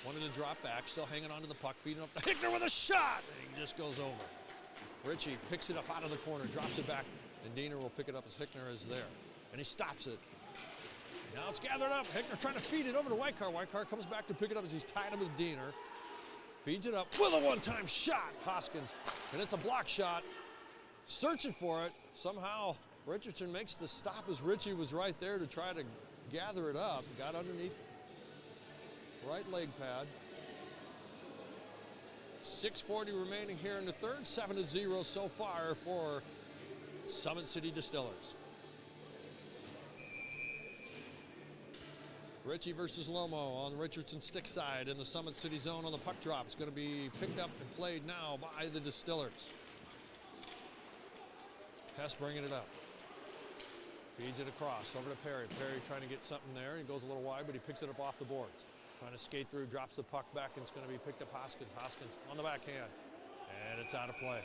Wanted to drop back, still hanging onto the puck, feeding up to Hickner with a shot, and he just goes over. Ritchie picks it up out of the corner, drops it back, and Diener will pick it up as Hickner is there. And he stops it. Now it's gathered up. Hickner trying to feed it over to Waykar. Waykar comes back to pick it up as he's tied up with Diener. Feeds it up with a one-time shot, Hoskins. And it's a block shot. Searching for it. Somehow Richardson makes the stop as Ritchie was right there to try to gather it up. Got underneath right leg pad. 6:40 remaining here in the third. 7-0 so far for Summit City Distillers. Ritchie versus Lomo on Richardson stick side in the Summit City zone on the puck drop. It's going to be picked up and played now by the Distillers. Hess bringing it up. Feeds it across over to Perry. Perry trying to get something there. He goes a little wide, but he picks it up off the boards. Trying to skate through, drops the puck back, and it's going to be picked up Hoskins. Hoskins on the backhand, and it's out of play.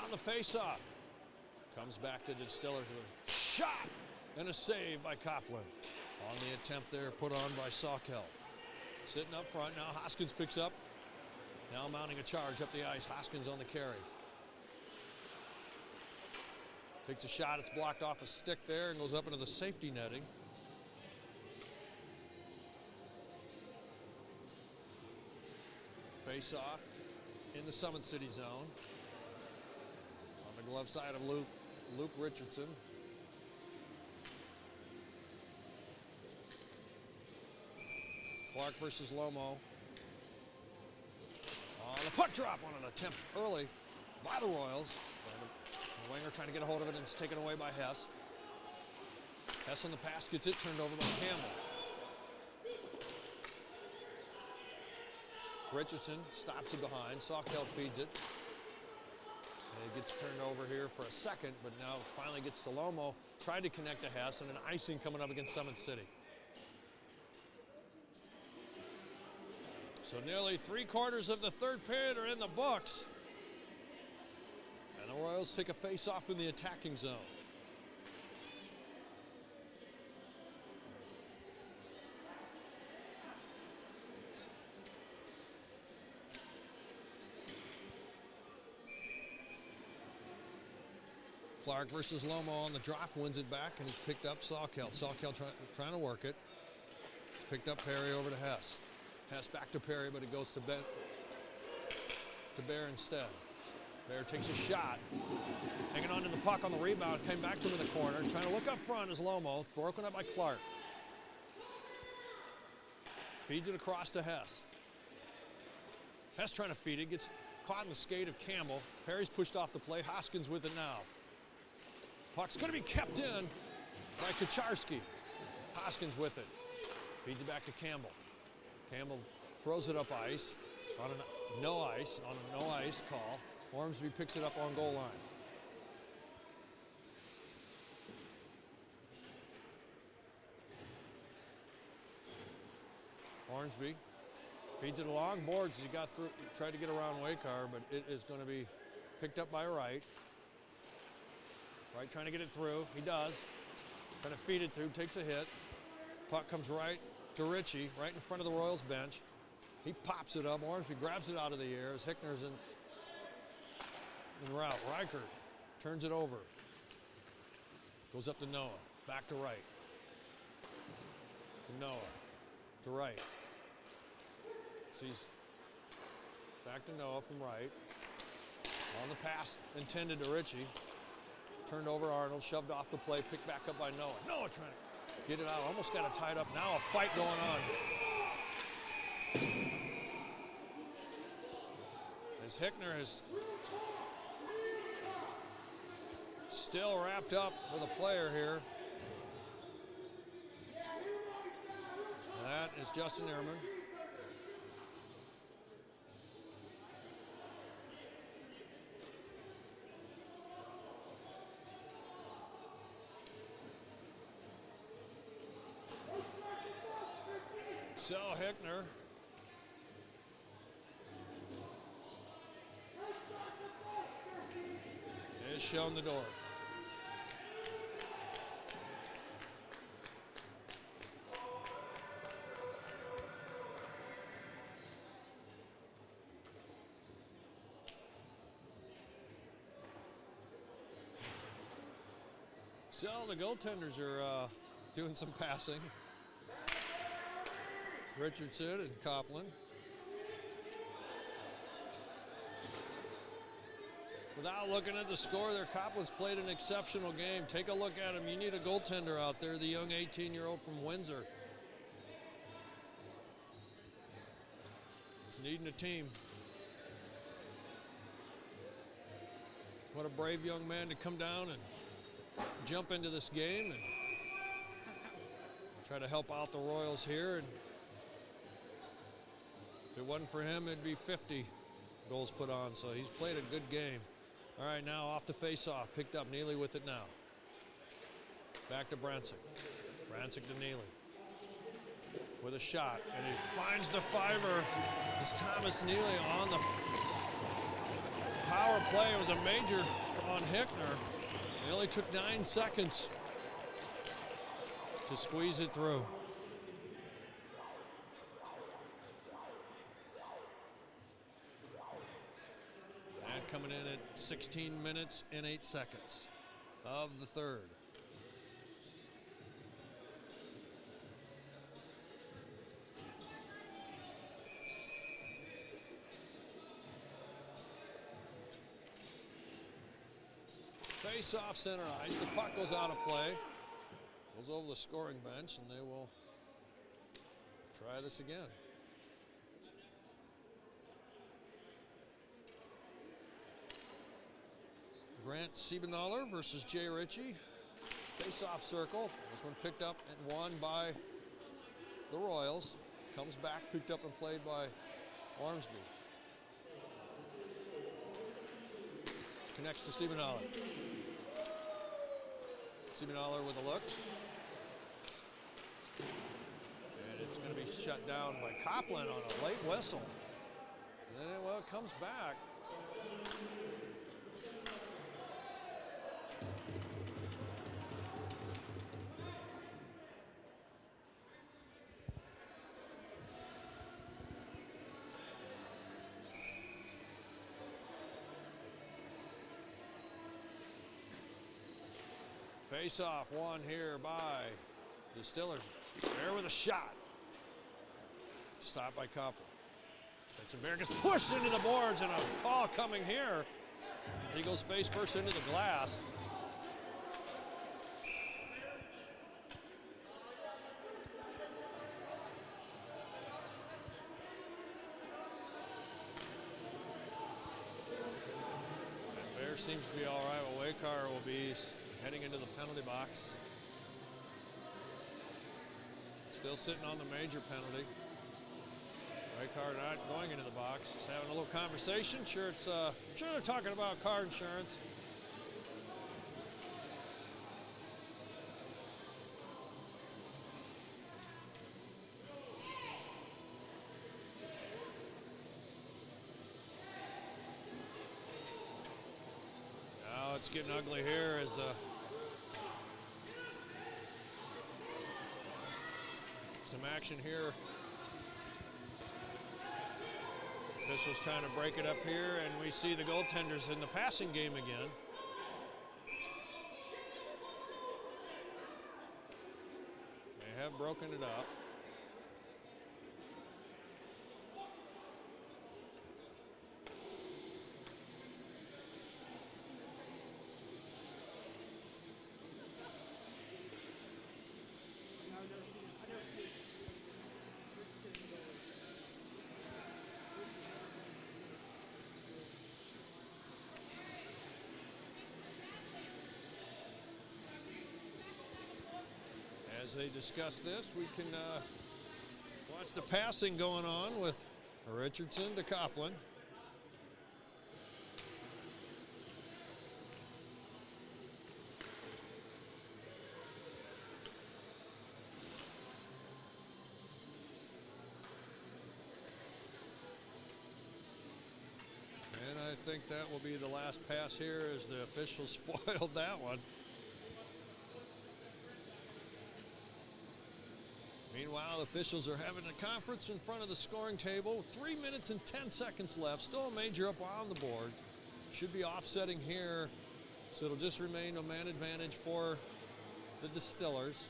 On the face-off. Comes back to the Distillers with a shot and a save by Copland. On the attempt there, put on by Sawkel. Sitting up front, now Hoskins picks up. Now mounting a charge up the ice. Hoskins on the carry. Takes a shot, it's blocked off a stick there and goes up into the safety netting. Face-off in the Summit City zone. Glove side of Luke Richardson. Clark versus Lomo. On the puck drop on an attempt early by the Royals. The winger trying to get a hold of it, and it's taken away by Hess. Hess on the pass gets it turned over by Campbell. Richardson stops it behind. Sawkel feeds it. And it gets turned over here for a second, but now finally gets to Lomo. Tried to connect to Hess, and an icing coming up against Summit City. So nearly 3/4 of the third period are in the books. And the Royals take a face-off in the attacking zone. Clark versus Lomo on the drop, wins it back, and it's picked up Sawkel. Sawkel trying to work it. It's picked up Perry over to Hess. Hess back to Perry, but it goes to Bear instead. Bear takes a shot. Hanging on to the puck on the rebound, came back to him in the corner. Trying to look up front is Lomo, broken up by Clark. Feeds it across to Hess. Hess trying to feed it, gets caught in the skate of Campbell. Perry's pushed off the play, Hoskins with it now. Puck's going to be kept in by Kucharski. Hoskins with it. Feeds it back to Campbell. Campbell throws it up ice on a no ice call. Ormsby picks it up on goal line. Ormsby feeds it along boards. He got through, tried to get around Waykar, but it is going to be picked up by Wright. Wright trying to get it through. He does. Trying to feed it through, takes a hit. Puck comes right to Ritchie, right in front of the Royals bench. He pops it up. Ormsby grabs it out of the air as Hickner's in route. Reichert turns it over. Goes up to Noah. Back to Wright. To Noah. To Wright. Sees back to Noah from Wright. On the pass intended to Ritchie. Turned over Arnold, shoved off the play, picked back up by Noah. Noah trying to get it out, almost got it tied up. Now a fight going on. As Hickner has still wrapped up with a player here. That is Justin Ehrman. Sel Hickner. Is shown the door. So the goaltenders are doing some passing. Richardson and Copland. Without looking at the score there, Copland's played an exceptional game. Take a look at him. You need a goaltender out there, the young 18-year-old from Windsor. It's needing a team. What a brave young man to come down and jump into this game and try to help out the Royals here. And if it wasn't for him, it'd be 50 goals put on. So he's played a good game. All right, now off the face-off. Picked up Neely with it now. Back to Brancic. Brancic to Neely. With a shot, and he finds the fiver. It's Thomas Neely on the power play. It was a major on Hickner. It only took 9 seconds to squeeze it through. And coming in at 16 minutes and 8 seconds of the third. Face off center ice. The puck goes out of play. Goes over the scoring bench, and they will try this again. Grant Siebenaller versus Jay Ritchie. Face off circle. This one picked up and won by the Royals. Comes back, picked up and played by Ormsby. Connects to Siebenaller. Siebenaller with a look. And it's going to be shut down by Copland on a late whistle. And then, well, it comes back. Face off one here by the Distillers. There with a shot. Stopped by Copland. Betzenberg is pushed into the boards, and a call coming here. He goes face first into the glass. And Bear seems to be all right. Well, Wacar will be heading into the penalty box. Still sitting on the major penalty. Wacar not going into the box, just having a little conversation. Sure, sure they're talking about car insurance. Now it's getting ugly here as some action here. Officials trying to break it up here, and we see the goaltenders in the passing game again. They have broken it up. As they discuss this, we can watch the passing going on with Richardson to Coplin. And I think that will be the last pass here as the officials spoiled that one. Meanwhile, officials are having a conference in front of the scoring table. 3 minutes and 10 seconds left. Still a major up on the board. Should be offsetting here, so it'll just remain a man advantage for the Distillers.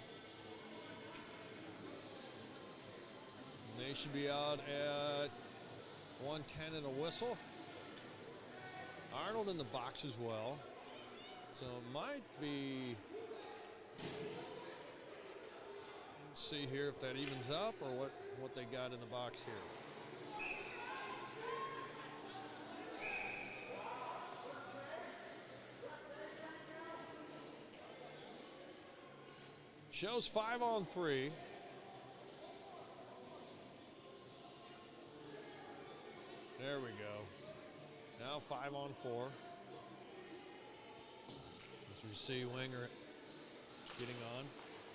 And they should be out at 1:10 and a whistle. Arnold in the box as well. So it might be... Let's see here if that evens up or what they got in the box here. Shows 5-on-3. There we go. Now 5-on-4. As we see Wenger getting on.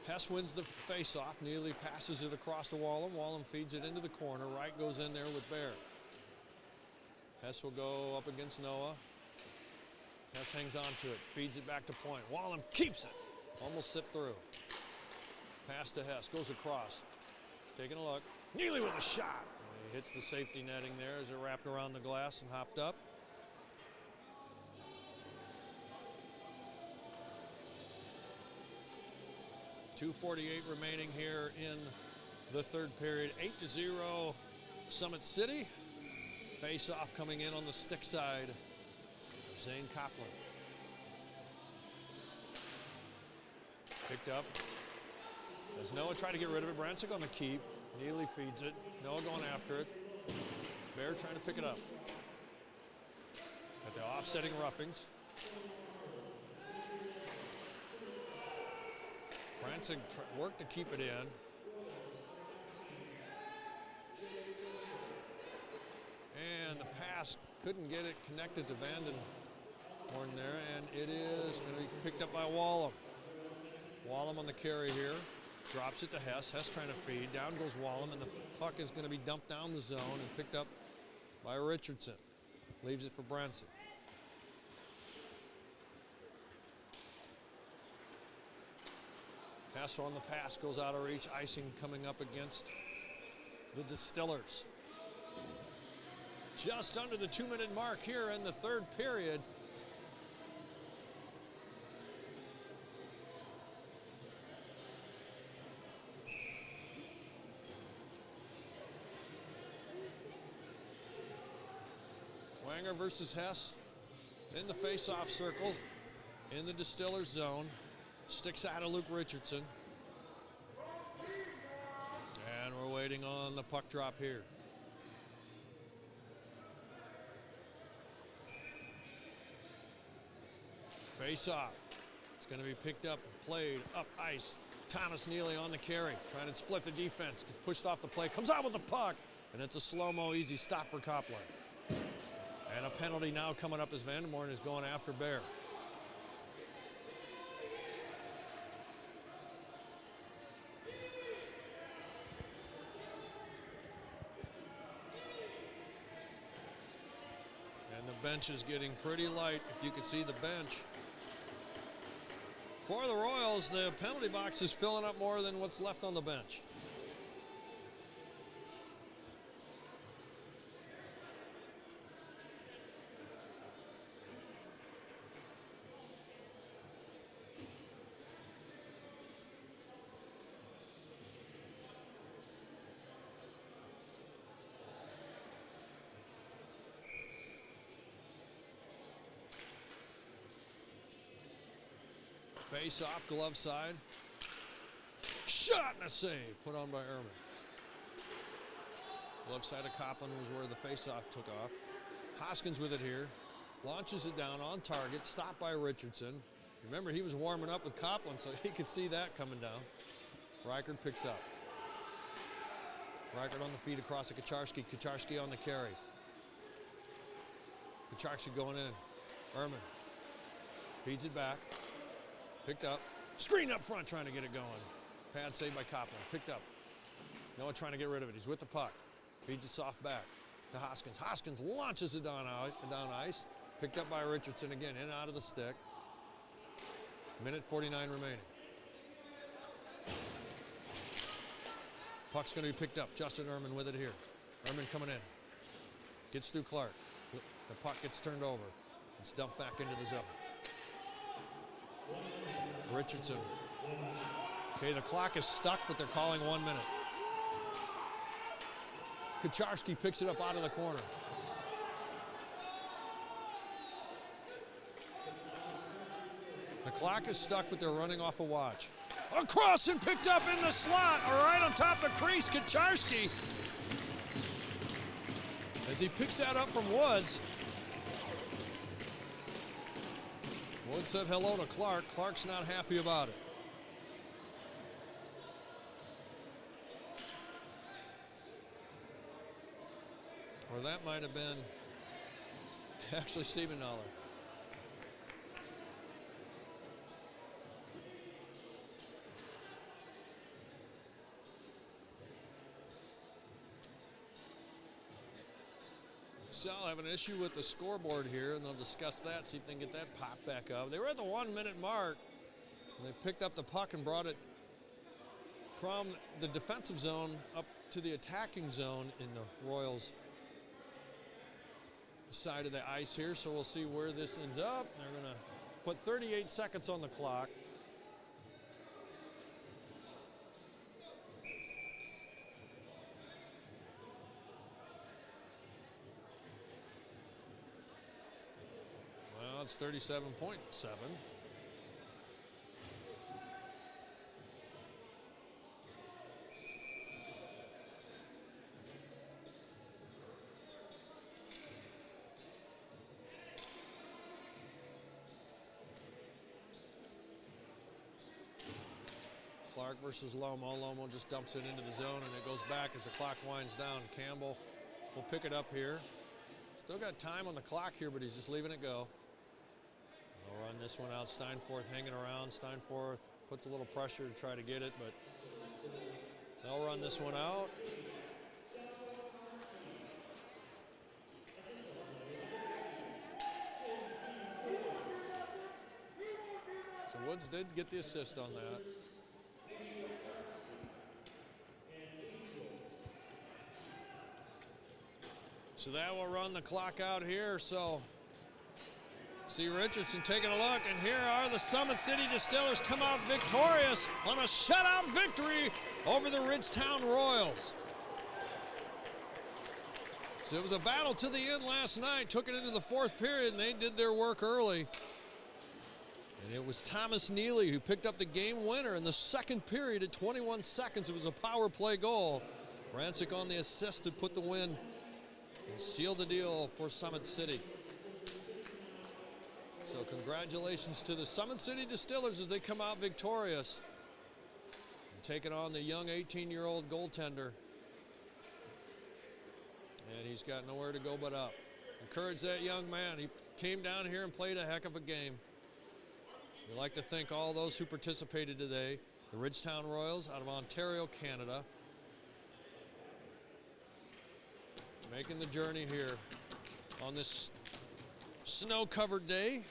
Hess wins the face-off. Neely passes it across to Wallem. Wallem feeds it into the corner. Wright goes in there with Bear. Hess will go up against Noah. Hess hangs on to it. Feeds it back to point. Wallem keeps it. Almost slipped through. Pass to Hess. Goes across. Taking a look. Neely with a shot. He hits the safety netting there as it wrapped around the glass and hopped up. .248 remaining here in the third period. 8-0 Summit City. Face-off coming in on the stick side. Zane Coplin. Picked up. As Noah tried to get rid of it, Brancic on the keep. Neely feeds it. Noah going after it. Bear trying to pick it up. At the offsetting roughings. Brancic worked to keep it in. And the pass couldn't get it connected to Vandenhorn there, and it is going to be picked up by Wallem. Wallem on the carry here. Drops it to Hess. Hess trying to feed. Down goes Wallem, and the puck is going to be dumped down the zone and picked up by Richardson. Leaves it for Brancic. Hess on the pass, goes out of reach. Icing coming up against the Distillers. Just under the 2-minute mark here in the third period. Wenger versus Hess in the face-off circle in the Distillers zone. Sticks out of Luke Richardson. And we're waiting on the puck drop here. Face off. It's going to be picked up and played up ice. Thomas Neely on the carry, trying to split the defense. Gets pushed off the play, comes out with the puck, and it's a slow-mo easy stop for Coplin. And a penalty now coming up as Vandenhorn is going after Bear. And the bench is getting pretty light, if you can see the bench. For the Royals, the penalty box is filling up more than what's left on the bench. Face off, glove side. Shot and a save put on by Ehrman. Glove side of Coplin was where the face-off took off. Hoskins with it here. Launches it down on target. Stopped by Richardson. Remember, he was warming up with Coplin, so he could see that coming down. Reichert picks up. Reichert on the feed across to Kucharski. Kucharski on the carry. Kucharski going in. Ehrman feeds it back. Picked up. Screen up front trying to get it going. Pad saved by Copland. Picked up. Noah trying to get rid of it. He's with the puck. Feeds it soft back to Hoskins. Hoskins launches it down ice. Picked up by Richardson again, in and out of the stick. Minute 49 remaining. Puck's going to be picked up. Justin Ehrman with it here. Ehrman coming in. Gets through Clark. The puck gets turned over. It's dumped back into the zone. Richardson. Okay, the clock is stuck, but they're calling 1 minute. Kucharski picks it up out of the corner. The clock is stuck, but they're running off a watch. Across and picked up in the slot, or right on top of the crease, Kucharski. As he picks that up from Woods. Woods said hello to Clark. Clark's not happy about it. Or that might have been actually Siebenthaler. Sal have an issue with the scoreboard here, and they'll discuss that, see if they can get that pop back up. They were at the 1 minute mark, and they picked up the puck and brought it from the defensive zone up to the attacking zone in the Royals side of the ice here, so we'll see where this ends up. They're going to put 38 seconds on the clock. Well, it's 37.7. Clark versus Lomo. Lomo just dumps it into the zone, and it goes back as the clock winds down. Campbell will pick it up here. Still got time on the clock here, but he's just leaving it go. They'll run this one out. Steinforth hanging around. Steinforth puts a little pressure to try to get it, but they'll run this one out. So Woods did get the assist on that. So that will run the clock out here. So see Richardson taking a look, and here are the Summit City Distillers come out victorious on a shutout victory over the Ridgetown Royals. So it was a battle to the end last night, took it into the fourth period, and they did their work early. And it was Thomas Neely who picked up the game winner in the second period at 21 seconds. It was a power play goal. Rancic on the assist to put the win and seal the deal for Summit City. So congratulations to the Summit City Distillers as they come out victorious and taking on the young 18-year-old goaltender. And he's got nowhere to go but up. Encourage that young man. He came down here and played a heck of a game. We'd like to thank all those who participated today. The Ridgetown Royals out of Ontario, Canada. Making the journey here on this snow-covered day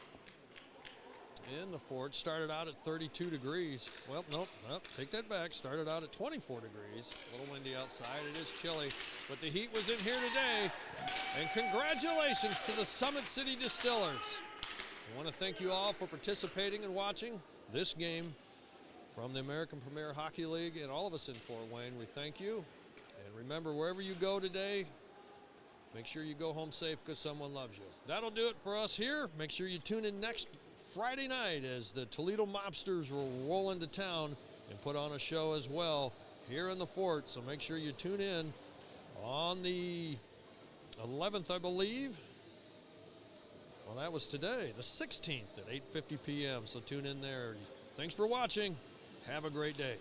in the fort. Started out at 32 degrees. Well, nope, take that back. Started out at 24 degrees. A little windy outside. It is chilly, but the heat was in here today. And congratulations to the Summit City Distillers. I want to thank you all for participating and watching this game from the American Premier Hockey League, and all of us in Fort Wayne. We thank you. And remember, wherever you go today, make sure you go home safe because someone loves you. That'll do it for us here. Make sure you tune in next Friday night as the Toledo Mobsters will roll into town and put on a show as well here in the fort. So make sure you tune in on the 11th, I believe. Well, that was today, the 16th at 8:50 p.m. So tune in there. Thanks for watching. Have a great day.